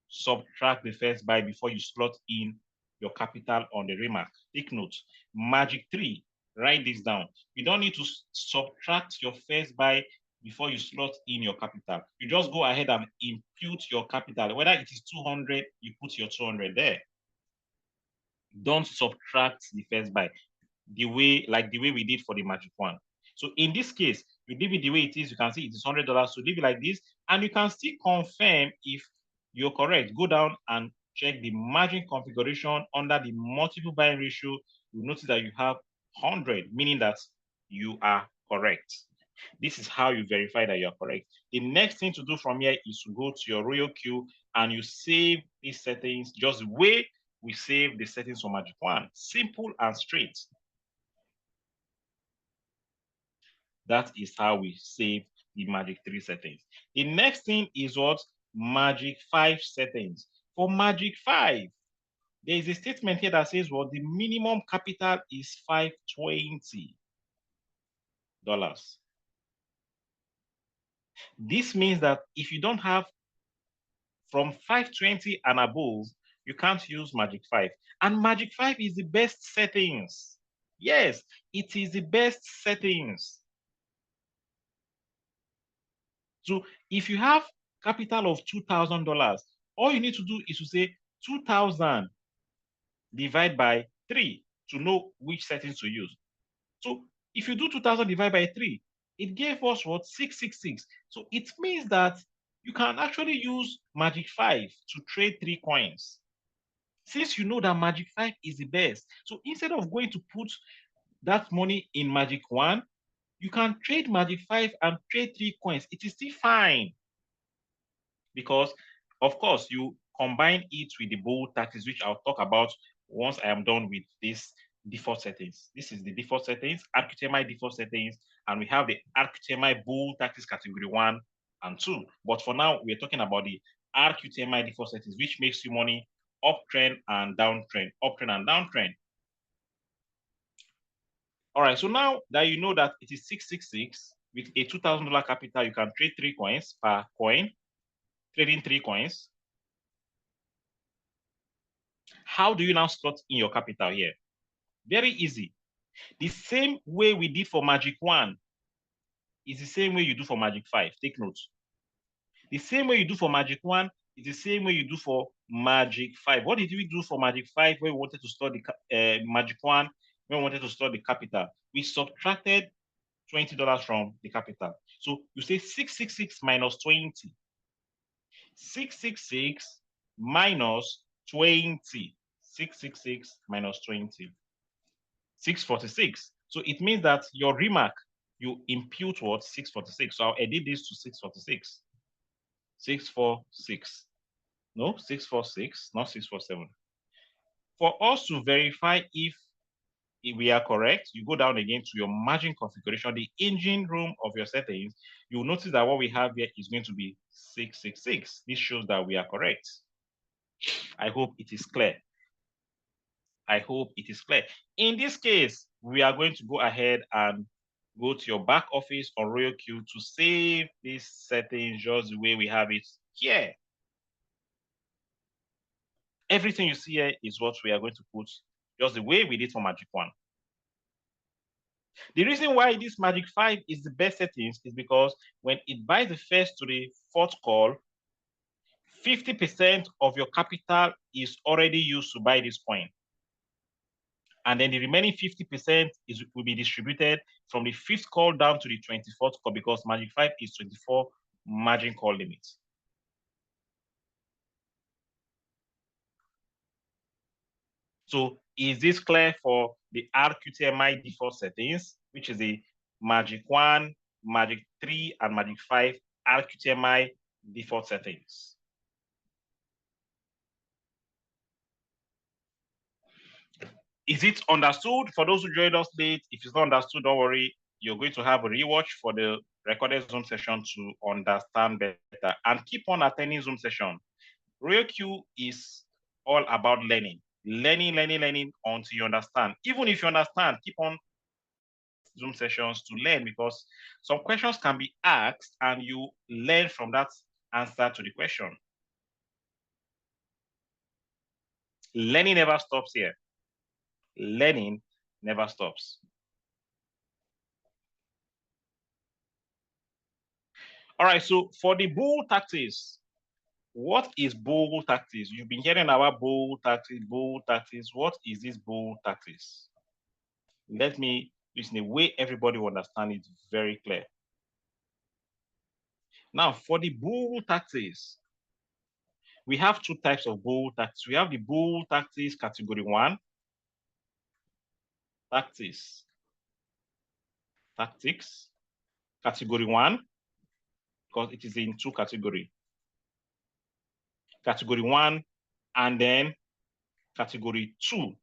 subtract the first buy before you slot in your capital on the remark. Take note, Magic 3, write this down. You don't need to subtract your first buy before you slot in your capital. You just go ahead and impute your capital. Whether it is 200, you put your 200 there. Don't subtract the first buy the way we did for the Magic 1. So in this case, you leave it the way it is. You can see it is $100. So leave it like this, and you can still confirm if you're correct. Go down and check the margin configuration under the multiple buying ratio. You notice that you have 100, meaning that you are correct. This is how you verify that you're correct. The next thing to do from here is to go to your Royal Queue and you save these settings just the way we save the settings for Magic 1. Simple and straight. That is how we save the Magic 3 settings. The next thing is what? Magic 5 settings. For Magic 5, there is a statement here that says, well, the minimum capital is $520. This means that if you don't have from 520 and above, you can't use Magic 5. And Magic 5 is the best settings. Yes, it is the best settings. So if you have capital of $2,000, all you need to do is to say 2,000 divided by 3 to know which settings to use. So if you do 2,000 divided by 3, It gave us what? 666. So it means that you can actually use Magic 5 to trade 3 coins. Since you know that Magic 5 is the best. So instead of going to put that money in Magic 1, you can trade Magic 5 and trade 3 coins. It is still fine. Because, of course, you combine it with the bold taxes, which I'll talk about once I am done with this default settings. This is the default settings, Rqtmi default settings, and we have the Rqtmi bold taxes category 1 and 2. But for now, we're talking about the Rqtmi default settings, which makes you money uptrend and downtrend, uptrend and downtrend. All right, so now that you know that it is 666 with a $2,000 capital, you can trade 3 coins per coin, trading 3 coins. How do you now slot in your capital here? Very easy. The same way we did for Magic 1 is the same way you do for Magic 5. Take note. The same way you do for Magic 1 is the same way you do for Magic 5. What did we do for Magic 5 when we wanted to store the Magic 1, when we wanted to store the capital? We subtracted $20 from the capital. So you say 666 minus 20. 666 minus 20. 666 minus 20. 646. So it means that your remark, you impute what? 646. So I'll edit this to 646. 646. No, 646, not 647. For us to verify if we are correct, you go down again to your margin configuration, the engine room of your settings. You'll notice that what we have here is going to be 666. This shows that we are correct. I hope it is clear. I hope it is clear. In this case, we are going to go ahead and go to your back office on RoyalQ to save this setting just the way we have it here. Everything you see here is what we are going to put just the way we did for Magic 1. The reason why this Magic 5 is the best settings is because when it buys the first to the fourth call, 50% of your capital is already used to buy this coin. And then the remaining 50% will be distributed from the 5th call down to the 24th call, because Magic 5 is 24 margin call limits. So is this clear for the Rqtmi default settings, which is the Magic 1, Magic 3, and Magic 5 Rqtmi default settings? Is it understood? For those who joined us late, if it's not understood, don't worry. You're going to have a rewatch for the recorded Zoom session to understand better. And keep on attending Zoom session. RoyalQ is all about learning. Learning until you understand. Even if you understand, keep on Zoom sessions to learn, because some questions can be asked and you learn from that answer to the question. Learning never stops here. Learning never stops. All right, so for the bull tactics, what is bull tactics? You've been hearing about bull tactics, bull tactics. What is this bull tactics? Let me use in a way everybody will understand it very clear. Now, for the bull tactics, we have 2 types of bull tactics. We have the bull tactics category 1, tactics category 1, because it is in 2 categories. Category 1 and then category 2.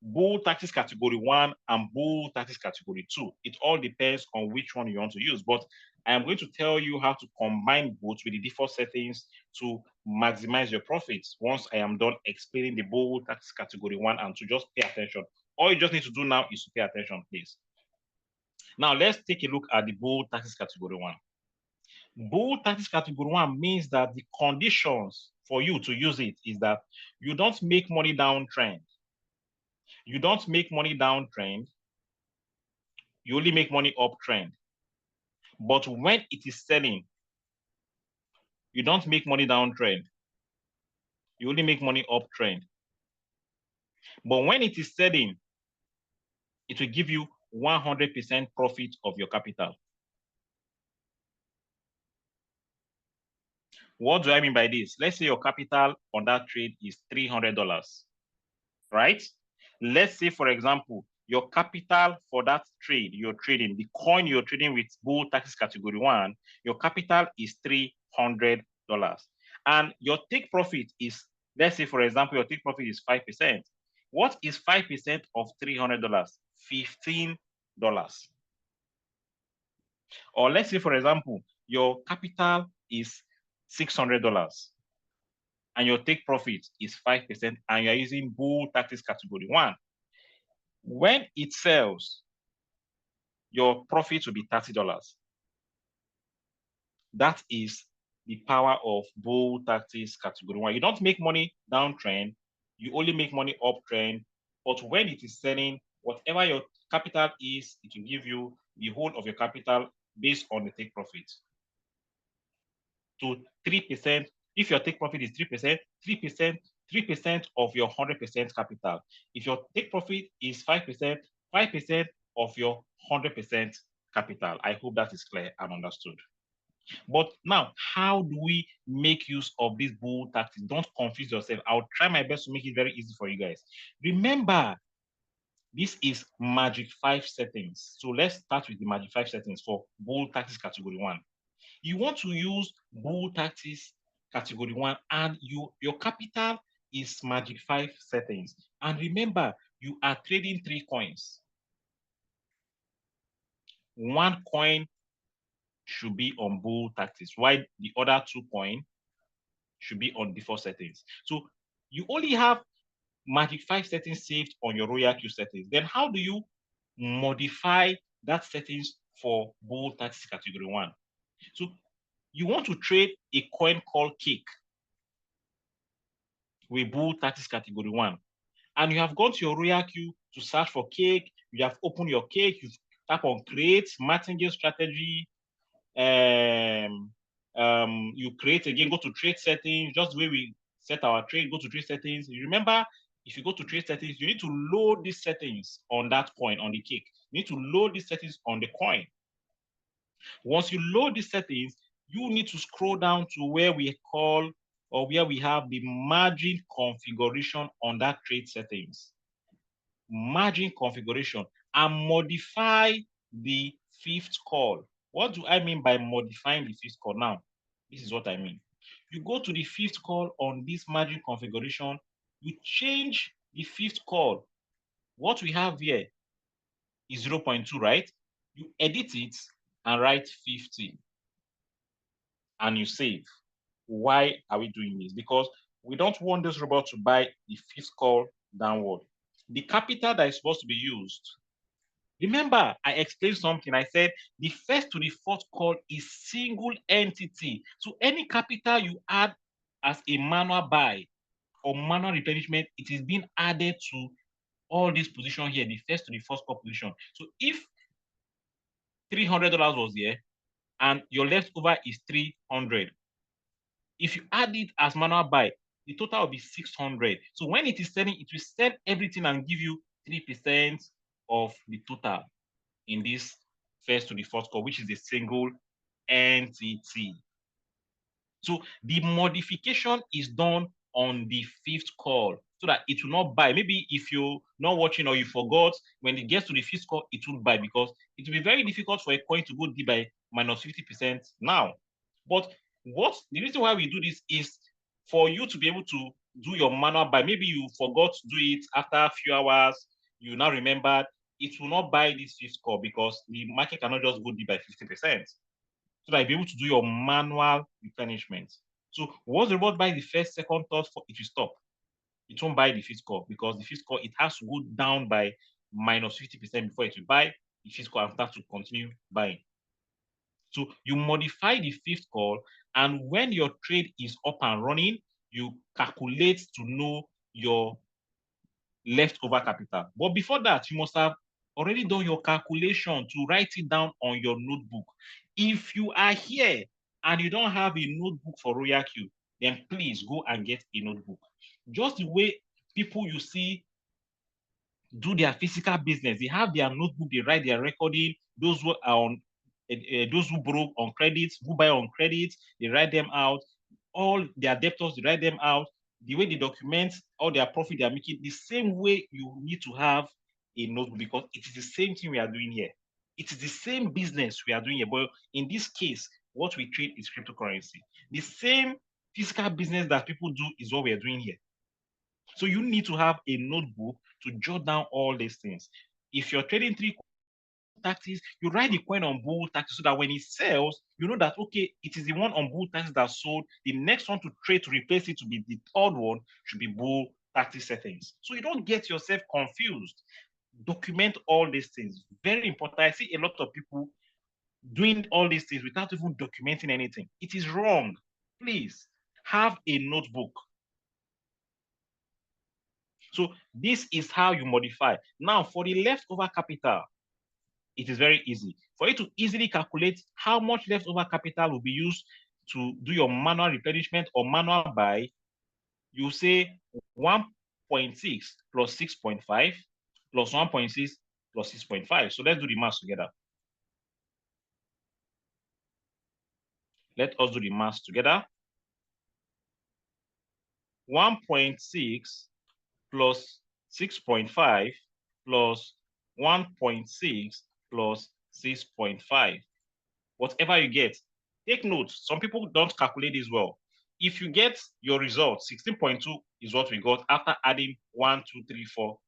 Bull tactics category 1 and bull tactics category 2. It all depends on which one you want to use, but I am going to tell you how to combine both with the default settings to maximize your profits once I am done explaining the bull tactics category 1 and 2. Just pay attention. All you just need to do now is to pay attention, please. Now let's take a look at the bull tactics category 1. Bull tactics category 1 means that the conditions for you to use it is that you don't make money downtrend. You don't make money downtrend. You only make money uptrend. But when it is selling, you don't make money downtrend. You only make money uptrend. But when it is selling, it will give you 100% profit of your capital. What do I mean by this? Let's say your capital on that trade is $300, right? Let's say, for example, your capital for that trade you're trading, the coin you're trading with bull taxes category 1, your capital is $300. And your take profit is, let's say, for example, your take profit is 5%. What is 5% of $300? $15. Or let's say, for example, your capital is $600 and your take profit is 5% and you're using bull taxes category 1. When it sells, your profit will be $30. That is the power of bull taxes category 1. You don't make money downtrend, you only make money uptrend. But when it is selling, whatever your capital is, it will give you the whole of your capital based on the take profit. To 3%, if your take profit is 3%, 3% of your 100% capital. If your take profit is 5%, 5% of your 100% capital. I hope that is clear and understood. But now, how do we make use of this bull tactics? Don't confuse yourself. I'll try my best to make it very easy for you guys. Remember, this is Magic 5 settings. So let's start with the Magic 5 settings for bull tactics category 1. You want to use bull tactics category 1 and your capital is Magic 5 settings. And remember, you are trading 3 coins. 1 coin should be on bull tactics, while the other 2 coins should be on default settings. So you only have Magic 5 settings saved on your Rqtmi settings. Then how do you modify that settings for bull tactics category 1? So you want to trade a coin called cake with bull tactics category 1. And you have gone to your Rqtmi to search for cake. You have opened your cake, you tap on create, martingale strategy. You create again, go to trade settings, just the way we set our trade, go to trade settings. You remember, if you go to trade settings, you need to load these settings on that coin, on the cake. You need to load these settings on the coin. Once you load these settings, you need to scroll down to where we call, or where we have the margin configuration on that trade settings. Margin configuration, and modify the 5th call. What do I mean by modifying the 5th call? Now, this is what I mean. You go to the 5th call on this margin configuration, you change the 5th call. What we have here is 0.2, right? You edit it and write 50 and you save. Why are we doing this? Because we don't want this robot to buy the 5th call downward. The capital that is supposed to be used, remember, I explained something. I said the 1st to the 4th call is single entity. So any capital you add as a manual buy or manual replenishment, it is being added to all these positions here, the 1st to the 4th call position. So if $300 was here and your leftover is 300, if you add it as manual buy, the total will be 600. So when it is selling, it will sell everything and give you 3% of the total in this 1st to the 4th call, which is a single entity. So the modification is done on the 5th call so that it will not buy. Maybe if you're not watching or you forgot, when it gets to the 5th call, it will buy, because it will be very difficult for a coin to go deep by minus 50% now. But the reason why we do this is for you to be able to do your manual buy. Maybe you forgot to do it after a few hours, you now remembered, it will not buy this 5th call because the market cannot just go deep by 50%. So that you'll be able to do your manual replenishment. So once the robot buys the 1st, 2nd, 3rd, 4th, it will stop. It won't buy the 5th call because the 5th call, it has to go down by minus 50% before it will buy the 5th call and start to continue buying. So you modify the 5th call, and when your trade is up and running, you calculate to know your leftover capital. But before that, you must have already done your calculation to write it down on your notebook. If you are here and you don't have a notebook for Rqtmi, then please go and get a notebook. Just the way people you see do their physical business, they have their notebook, they write their recording. Those who are on, those who borrow on credit, who buy on credit, they write them out. all their debtors, they write them out, the way they document all their profit they are making, the same way you need to have a notebook, because it is the same thing we are doing here. It is the same business we are doing here, but in this case, what we trade is cryptocurrency. The same physical business that people do is what we are doing here. So you need to have a notebook to jot down all these things. If you're trading 3 taxes, you write the coin on bull taxes so that when it sells, you know that, okay, it is the one on bull taxes that sold. The next one to trade to replace it to be the third one should be bull taxes settings. So you don't get yourself confused. Document all these things. Very important. I see a lot of people doing all these things without even documenting anything. It is wrong. Please have a notebook. So this is how you modify. Now, for the leftover capital, it is very easy. For you to easily calculate how much leftover capital will be used to do your manual replenishment or manual buy, you say 1.6 plus 6.5 plus 1.6 plus 6.5. So let's do the math together. Let us do the math together. 1.6 plus 6.5 plus 1.6 plus 6.5. Whatever you get, take note. Some people don't calculate this well. If you get your result, 16.2 is what we got after adding 1, 2, 3, 4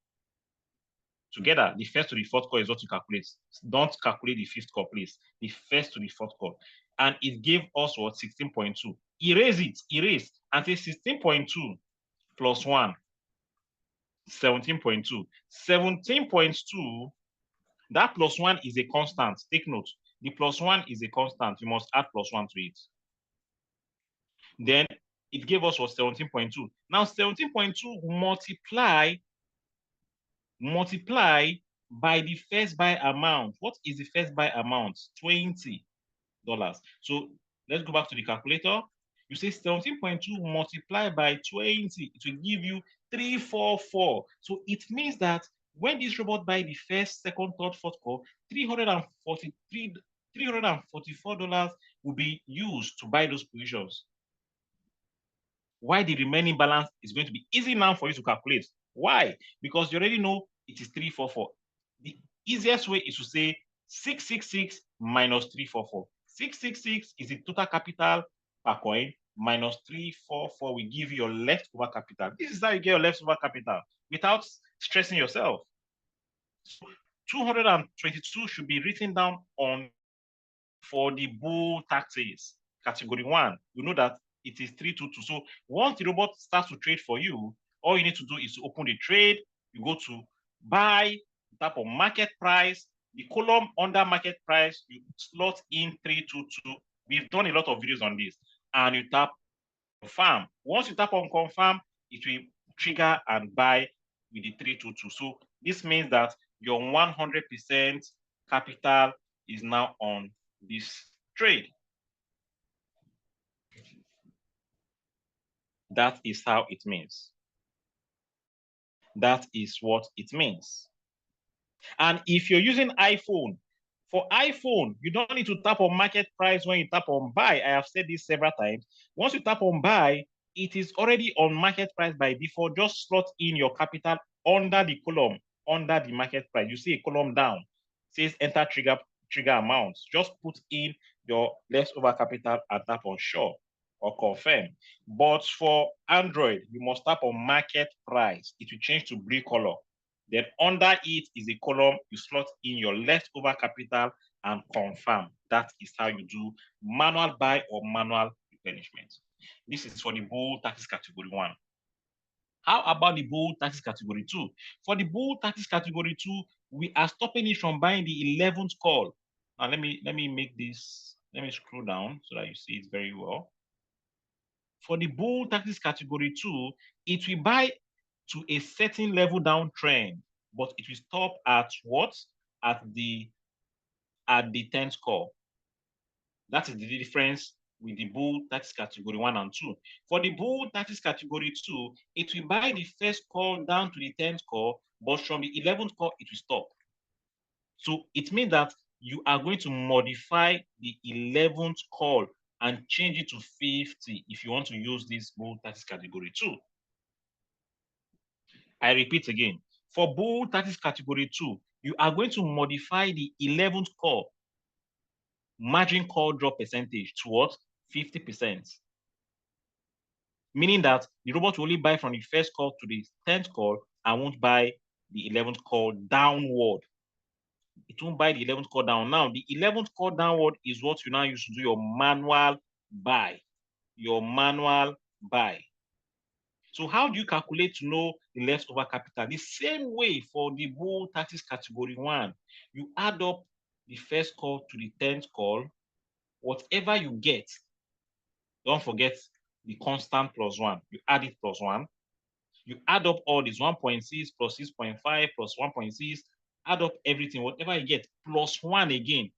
together. The first to the fourth core is what you calculate. Don't calculate the fifth core, please. The first to the fourth core. And it gave us what? 16.2. Erase it, erase, and say 16.2 plus 1, 17.2. 17.2, that plus 1 is a constant. Take note. The plus 1 is a constant. You must add plus 1 to it. Then it gave us what? 17.2. Now 17.2 multiply by the first buy amount. What is the first buy amount? $20. So let's go back to the calculator. You say 17.2 multiplied by 20, it will give you 344. So it means that when this robot buy the first, second, third, fourth core, $344 will be used to buy those positions. Why the remaining balance is going to be easy now for you to calculate. Why? Because you already know it is 344. The easiest way is to say 666 minus 344. 666 is the total capital per coin minus 344 will give you your leftover capital. This is how you get your leftover capital without stressing yourself. So 222 should be written down on for the bull taxes category 1. You know that it is 322. So once the robot starts to trade for you, all you need to do is to open the trade. You go to buy, tap on market price, the column under market price, you slot in 322. We've done a lot of videos on this, and you tap confirm. Once you tap on confirm, it will trigger and buy with the 322. So this means that your 100% capital is now on this trade. That is how it means. That is what it means. And if you're using iPhone, for iPhone, you don't need to tap on market price when you tap on buy. I have said this several times. Once you tap on buy, it is already on market price by default. Just slot in your capital under the column, under the market price. You see a column down, it says enter trigger amounts. Just put in your leftover capital and tap on show or confirm. But for Android, you must tap on market price. It will change to blue color. Then under it is a column, you slot in your leftover capital and confirm. That is how you do manual buy or manual replenishment. This is for the bull taxes category 1. How about the bull taxes category 2? For the bull taxes category 2, we are stopping it from buying the 11th call. Now let me make this, let me scroll down so that you see it very well. For the bull taxes category 2, it will buy to a certain level downtrend, but it will stop at what? At the 10th call. That is the difference with the bull taxes category 1 and 2. For the bull taxes category 2, it will buy the first call down to the 10th call, but from the 11th call, it will stop. So it means that you are going to modify the 11th call and change it to 50 if you want to use this bull tactics category 2. I repeat again, for bull tactics category 2, you are going to modify the 11th call margin call drop percentage to what? 50%. Meaning that the robot will only buy from the first call to the 10th call and won't buy the 11th call downward. It won't buy the 11th call down. Now, the 11th call downward is what you now use to do your manual buy. Your manual buy. So how do you calculate to know the leftover capital? The same way for the bull tactics category 1. You add up the first call to the 10th call. Whatever you get, don't forget the constant plus 1. You add it plus 1. You add up all these 1.6 plus 6.5 plus 1.6, add up everything, whatever you get, plus 1 again.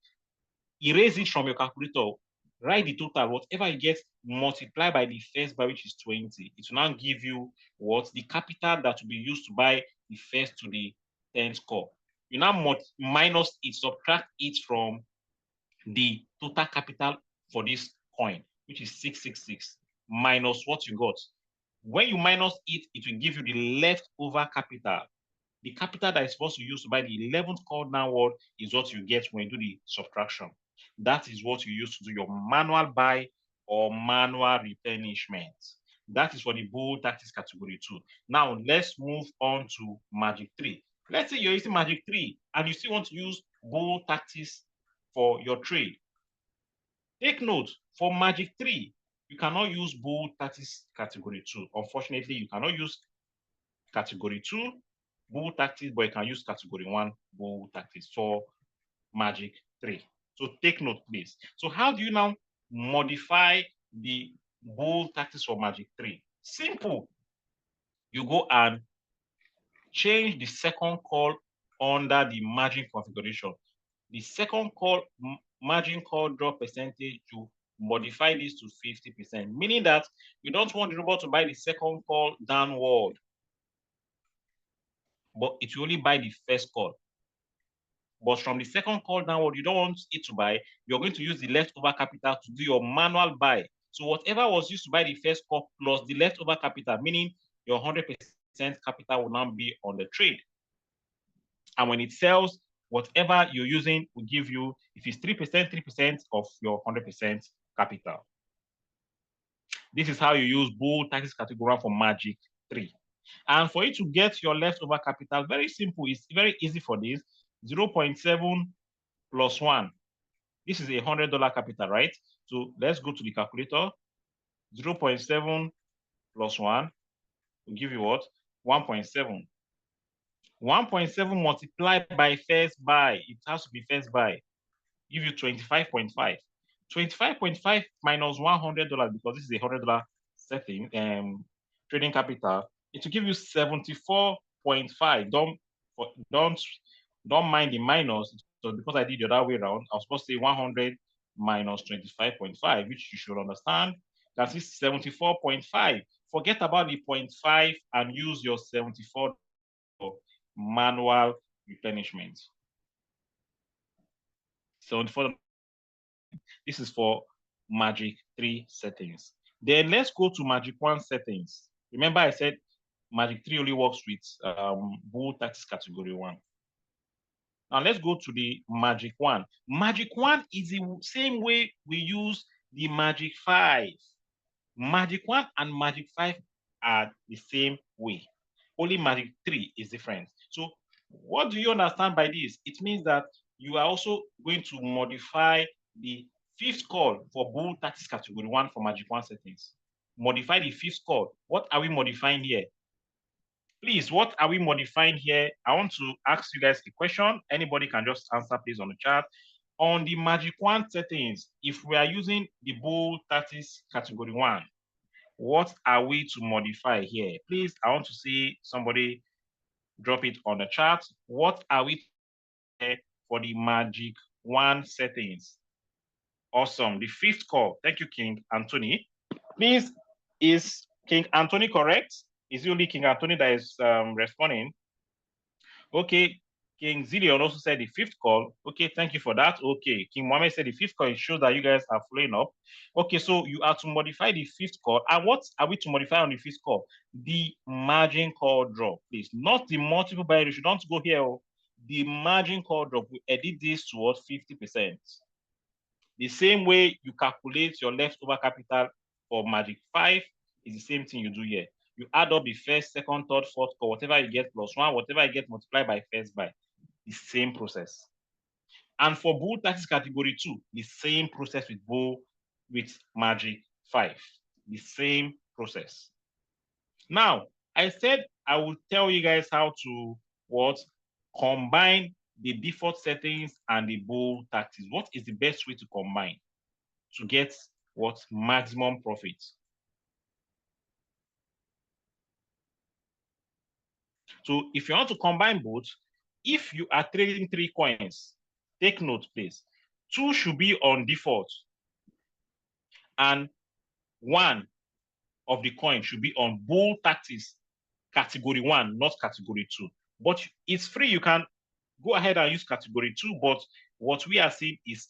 Erase it from your calculator, write the total, whatever you get, multiply by the first bar, which is 20. It will now give you what? The capital that will be used to buy the first to the 10th call. You now minus it, subtract it from the total capital for this coin, which is 666, minus what you got. When you minus it, it will give you the leftover capital. The capital that is supposed to use to buy the 11th call downward is what you get when you do the subtraction. That is what you use to do your manual buy or manual replenishment. That is for the bull tactics category 2. Now, let's move on to Magic 3. Let's say you're using Magic 3 and you still want to use bull tactics for your trade. Take note, for Magic 3, you cannot use bull tactics category 2. Unfortunately, you cannot use category 2 bull tactics, but you can use category 1 bull tactics for Magic 3. So take note, please. So how do you now modify the bull tactics for Magic 3? Simple. You go and change the second call under the margin configuration. The second call margin call drop percentage, to modify this to 50%, meaning that you don't want the robot to buy the second call downward, but it will only buy the first call. But from the second call downward, you don't want it to buy. You're going to use the leftover capital to do your manual buy. So whatever was used to buy the first call plus the leftover capital, meaning your 100% capital will now be on the trade. And when it sells, whatever you're using will give you, if it's 3% of your 100% capital. This is how you use bull tactics category 1 for Magic 3. And for you to get your leftover capital, very simple. It's very easy for this. 0.7 plus 1. This is $100 capital, right? So let's go to the calculator. 0.7 plus 1 will give you what? 1.7. 1.7 multiplied by first buy. It has to be first buy. Give you 25.5. 25.5 minus $100, because this is a $100 setting, trading capital. It will give you 74.5. Don't mind the minus. So because I did the other way around, I was supposed to say 100 minus 25.5, which you should understand. That is 74.5. Forget about the 0.5 and use your 74 for manual replenishment. 74. This is for Magic 3 settings. Then let's go to Magic 1 settings. Remember I said Magic 3 only works with bull tactics category 1. Now let's go to the Magic 1. Magic 1 is the same way we use the Magic 5. Magic 1 and Magic 5 are the same way. Only Magic 3 is different. So what do you understand by this? It means that you are also going to modify the fifth call for bull tactics category 1 for Magic 1 settings. Modify the fifth call. What are we modifying here? Please, what are we modifying here? I want to ask you guys a question. Anybody can just answer, please, on the chat. On the Magic 1 settings, if we are using the bull tactics category 1, what are we to modify here? Please, I want to see somebody drop it on the chat. What are we here for the Magic 1 settings? Awesome. The fifth call. Thank you, King Anthony. Please, is King Anthony correct? Is it only King Anthony that is responding? Okay, King Zileon also said the fifth call. Okay, thank you for that. Okay, King Mohammed said the fifth call. It shows that you guys are following up. Okay, so you are to modify the fifth call. And what are we to modify on the fifth call? The margin call drop, please. Not the multiple buy ratio. Don't go here. Oh. The margin call drop, we edit this towards 50%. The same way you calculate your leftover capital for Magic 5 is the same thing you do here. You add up the first, second, third, fourth call, whatever you get plus one, whatever you get multiplied by first buy. The same process. And for bull taxes category 2, the same process with Magic 5. The same process. Now, I said I will tell you guys how to combine the default settings and the bull taxes. What is the best way to combine to get maximum profit? So if you want to combine both, if you are trading 3 coins, take note, please. 2 should be on default, and 1 of the coin should be on bull taxes category 1, not category 2. But it's free. You can go ahead and use category 2, but what we are seeing is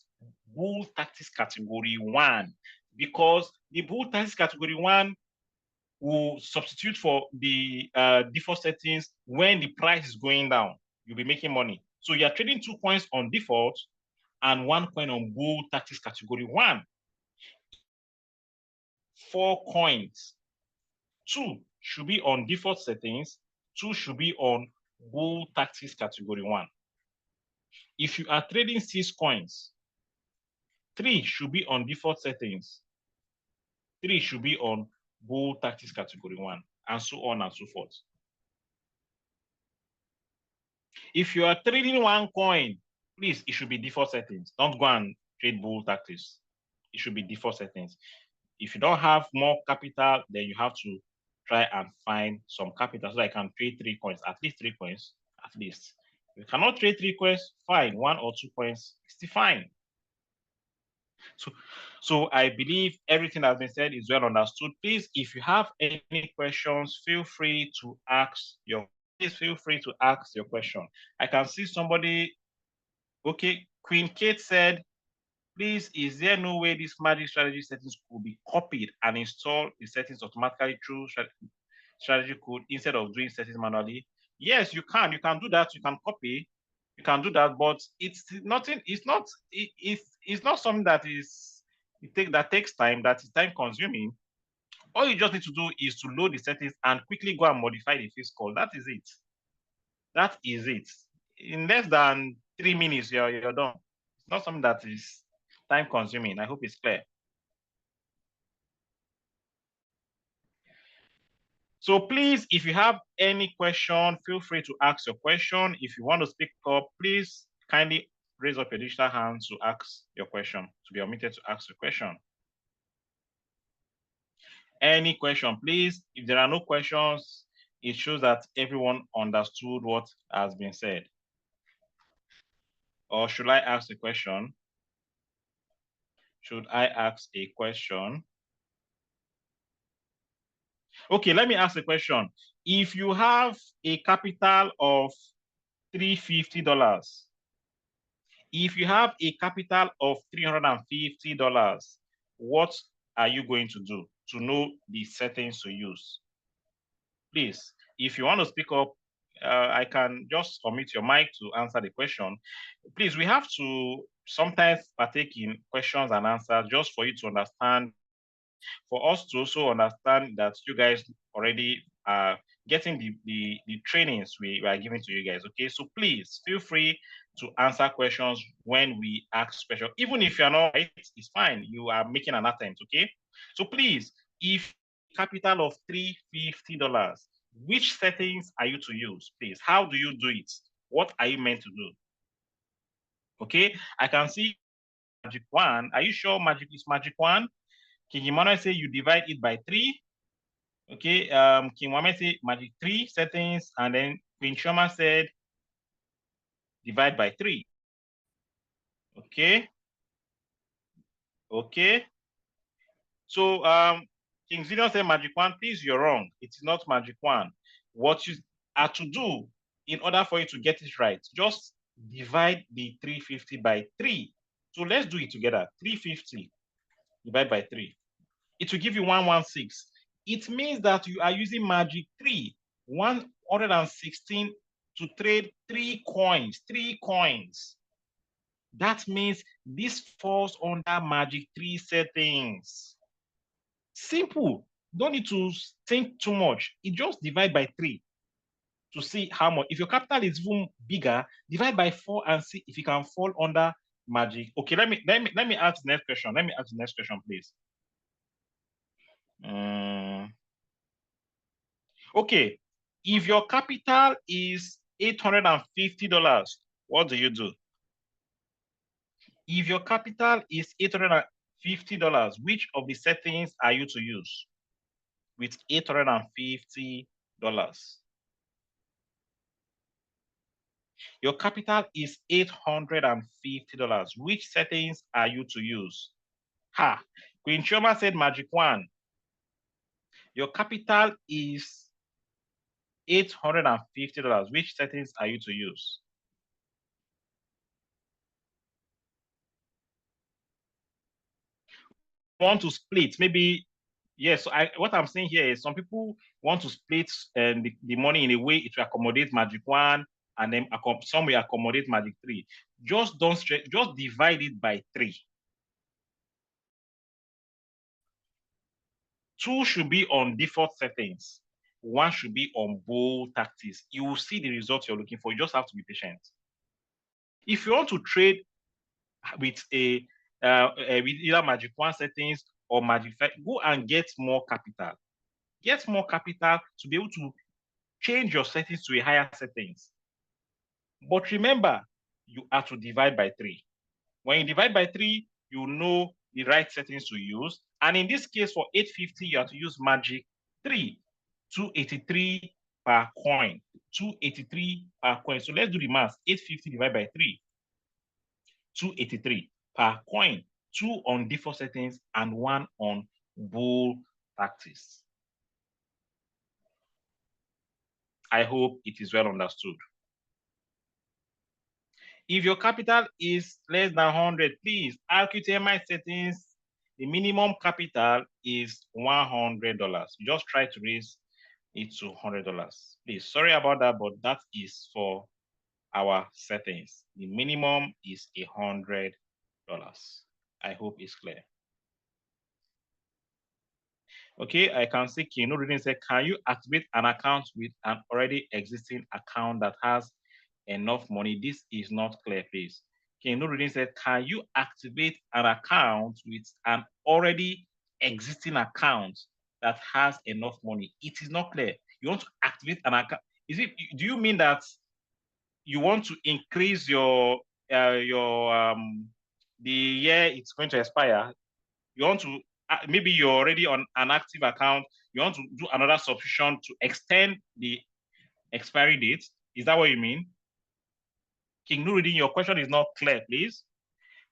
bull taxes category 1, because the bull taxes category 1 will substitute for the default settings when the price is going down. You'll be making money. So you're trading 2 coins on default and 1 coin on bull taxes category 1. 4 coins. 2 should be on default settings. 2 should be on bull taxes category 1. If you are trading 6 coins, 3 should be on default settings. 3 should be on bull taxes category 1, and so on and so forth. If you are trading 1 coin, please, it should be default settings. Don't go and trade bull taxes. It should be default settings. If you don't have more capital, then you have to try and find some capital so that I can trade 3 coins, at least 3 coins, at least. If you cannot trade 3 coins, fine, 1 or 2 coins, still fine. So I believe everything that has been said is well understood. Please, if you have any questions, feel free to ask your question. I can see somebody. Okay, Queen Kate said, please, is there no way this magic strategy settings could be copied and install the settings automatically through strategy code instead of doing settings manually? Yes, you can. You can do that. You can copy. You can do that, but it's nothing. It's not something that takes time. That is time consuming. All you just need to do is to load the settings and quickly go and modify the face call. That is it. That is it. In less than 3 minutes, you're done. It's not something that is time consuming. I hope it's clear. So please, if you have any question, feel free to ask your question. If you want to speak up, please kindly raise up your digital hand to ask your question, to be permitted to ask your question. Any question, please. If there are no questions, it shows that everyone understood what has been said. Or should I ask a question? Should I ask a question? Okay, let me ask a question. If you have a capital of $350, if you have a capital of $350, what are you going to do to know the settings to use? Please, if you want to speak up, I can just omit your mic to answer the question. Please, we have to sometimes partake in questions and answers just for you to understand, for us to also understand that you guys already are getting the trainings we are giving to you guys. Okay, so please feel free to answer questions when we ask questions. Even if you're not right, it's fine. You are making an attempt. Okay, so please, if capital of $350, which settings are you to use? Please, how do you do it? What are you meant to do? Okay, I can see Magic 1. Are you sure Magic is Magic 1? King Emmanuel say you divide it by 3. Okay, King Mohammed say Magic 3 settings, and then Queen Shoma said divide by 3. Okay. Okay. So King Zion said Magic 1. Please, you're wrong. It is not Magic 1. What you are to do in order for you to get it right, just divide the 350 by 3. So let's do it together. 350 divided by 3. It will give you 116. It means that you are using magic 3, 116 to trade 3 coins. 3 coins. That means this falls under magic 3 settings. Simple. Don't need to think too much. It just divide by 3 to see how much. If your capital is even bigger, divide by 4 and see if you can fall under magic. Okay, let me ask the next question. Let me ask the next question, please. Okay, if your capital is $850, what do you do? If your capital is $850, which of the settings are you to use with $850? Your capital is $850. Which settings are you to use? Ha! Queen Chioma said magic 1. Your capital is $850. Which settings are you to use? Want to split, maybe, yes. So what I'm saying here is some people want to split the money in a way it will accommodate magic 1, and then some will accommodate magic 3. Just don't stress, just divide it by 3. 2 should be on default settings. 1 should be on bold tactics. You will see the results you're looking for. You just have to be patient. If you want to trade with with either magic 1 settings or magic 5, go and get more capital. Get more capital to be able to change your settings to a higher settings. But remember, you have to divide by 3. When you divide by 3, you know the right settings to use. And in this case, for 850, you have to use magic 3, 283 per coin. 283 per coin. So let's do the math. 850 divided by 3. 283 per coin. 2 on default settings and 1 on bull tactics. I hope it is well understood. If your capital is less than 100, please, Rqtmi settings, the minimum capital is $100. Just try to raise it to $100. Please, sorry about that, but that is for our settings. The minimum is $100. I hope it's clear. Okay, I can see Kino reading said, can you activate an account with an already existing account that has enough money? This is not clear, please. Kino reading said, can you activate an account with an already existing account that has enough money? It is not clear. You want to activate an account. Do you mean that you want to increase the year it's going to expire? You want to, maybe you're already on an active account, you want to do another subscription to extend the expiry date. Is that what you mean? King Nuruddin, your question is not clear, please.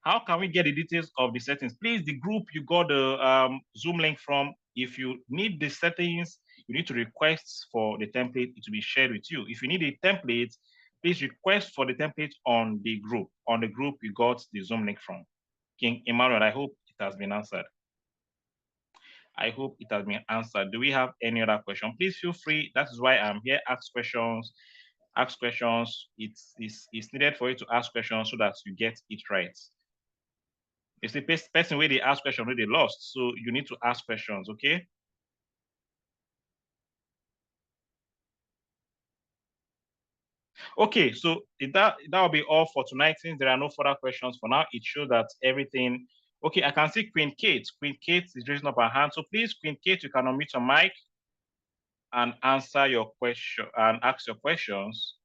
How can we get the details of the settings? Please, the group you got the Zoom link from, if you need the settings, you need to request for the template to be shared with you. If you need a template, please request for the template on the group. On the group you got the Zoom link from. King Emmanuel, I hope it has been answered. I hope it has been answered. Do we have any other question? Please feel free. That is why I'm here. Ask questions. Ask questions. It's needed for you to ask questions so that you get it right. It's the person where they ask questions where they lost. So you need to ask questions, okay? Okay, so that will be all for tonight. Since there are no further questions for now, it shows that everything. Okay, I can see Queen Kate. Queen Kate is raising up her hand. So please, Queen Kate, you can unmute your mic and answer your question and ask your questions.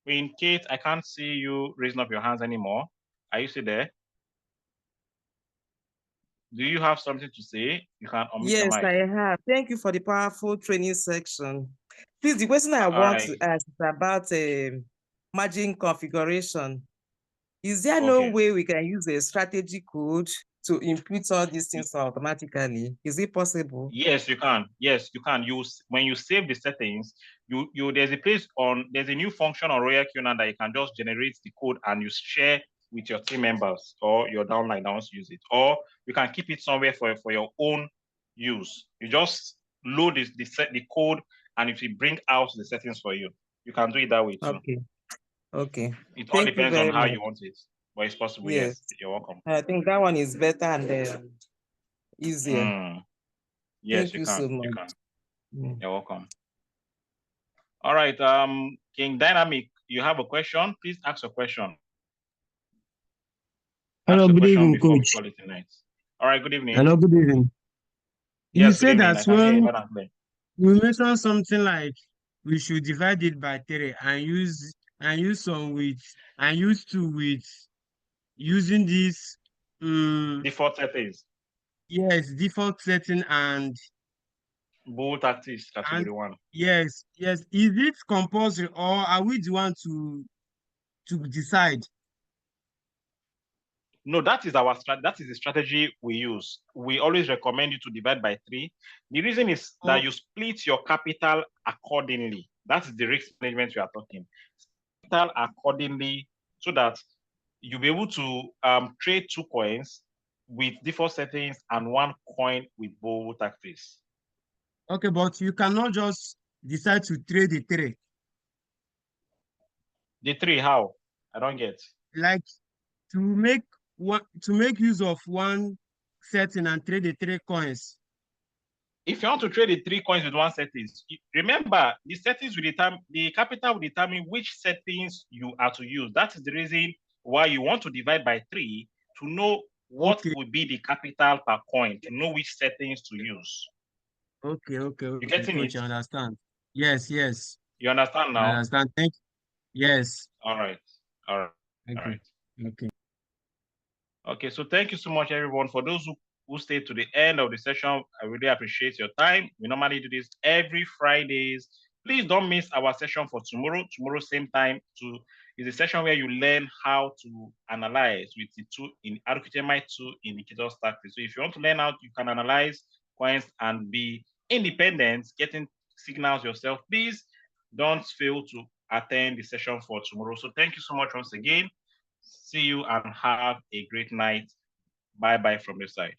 Queen Kate, I can't see you raising up your hands anymore. Are you still there? Do you have something to say? You can unmute your mic. Yes, I have. Thank you for the powerful training section. Please, the question I want to ask is about margin configuration. Is there no way we can use a strategy code to input all these things automatically? Is it possible? Yes, you can. Yes, you can. When you save the settings, there's a new function on Rqtmi now that you can just generate the code and you share with your team members or your downline that wants to use it, or you can keep it somewhere for your own use. You just load the code and it will bring out the settings for you. You can do it that way too. Okay. It all depends on how you want it, but it's possible. Yes, you're welcome. I think that one is better and easier. Yes, Thank you so much. You can. You're welcome. All right, King Dynamic, you have a question? Please ask a question. Hello, good evening, Coach. All right, good evening. Hello, good evening. Yes, you said that when we mentioned something like we should divide it by 3 and use some with and use 2 with using this default settings. Yes, default setting and bool tactics category 1. Yes. Is it compulsory or are we the one to decide? No, that is the strategy we use. We always recommend you to divide by 3. The reason is that you split your capital accordingly. That's the risk management we are talking. Capital accordingly so that you'll be able to trade 2 coins with default settings and 1 coin with bool tactics. Okay, but you cannot just decide to trade the 3. The 3, how? I don't get. Like to make use of 1 setting and trade the 3 coins. If you want to trade the 3 coins with 1 settings, remember the settings will determine, the capital will determine which settings you are to use. That is the reason why you want to divide by 3 to know what will be the capital per coin, to know which settings to use. Okay. You getting it? You understand? Yes. You understand now? I understand. Thank you. Yes. All right. Okay. Okay, so thank you so much, everyone. For those who stayed to the end of the session, I really appreciate your time. We normally do this every Fridays. Please don't miss our session for tomorrow. Tomorrow, same time, is a session where you learn how to analyze with the Rqtmi 2 indicators tactics. So if you want to learn how you can analyze coins and be independent, getting signals yourself, please don't fail to attend the session for tomorrow. So thank you so much once again. See you and have a great night. Bye-bye from this side.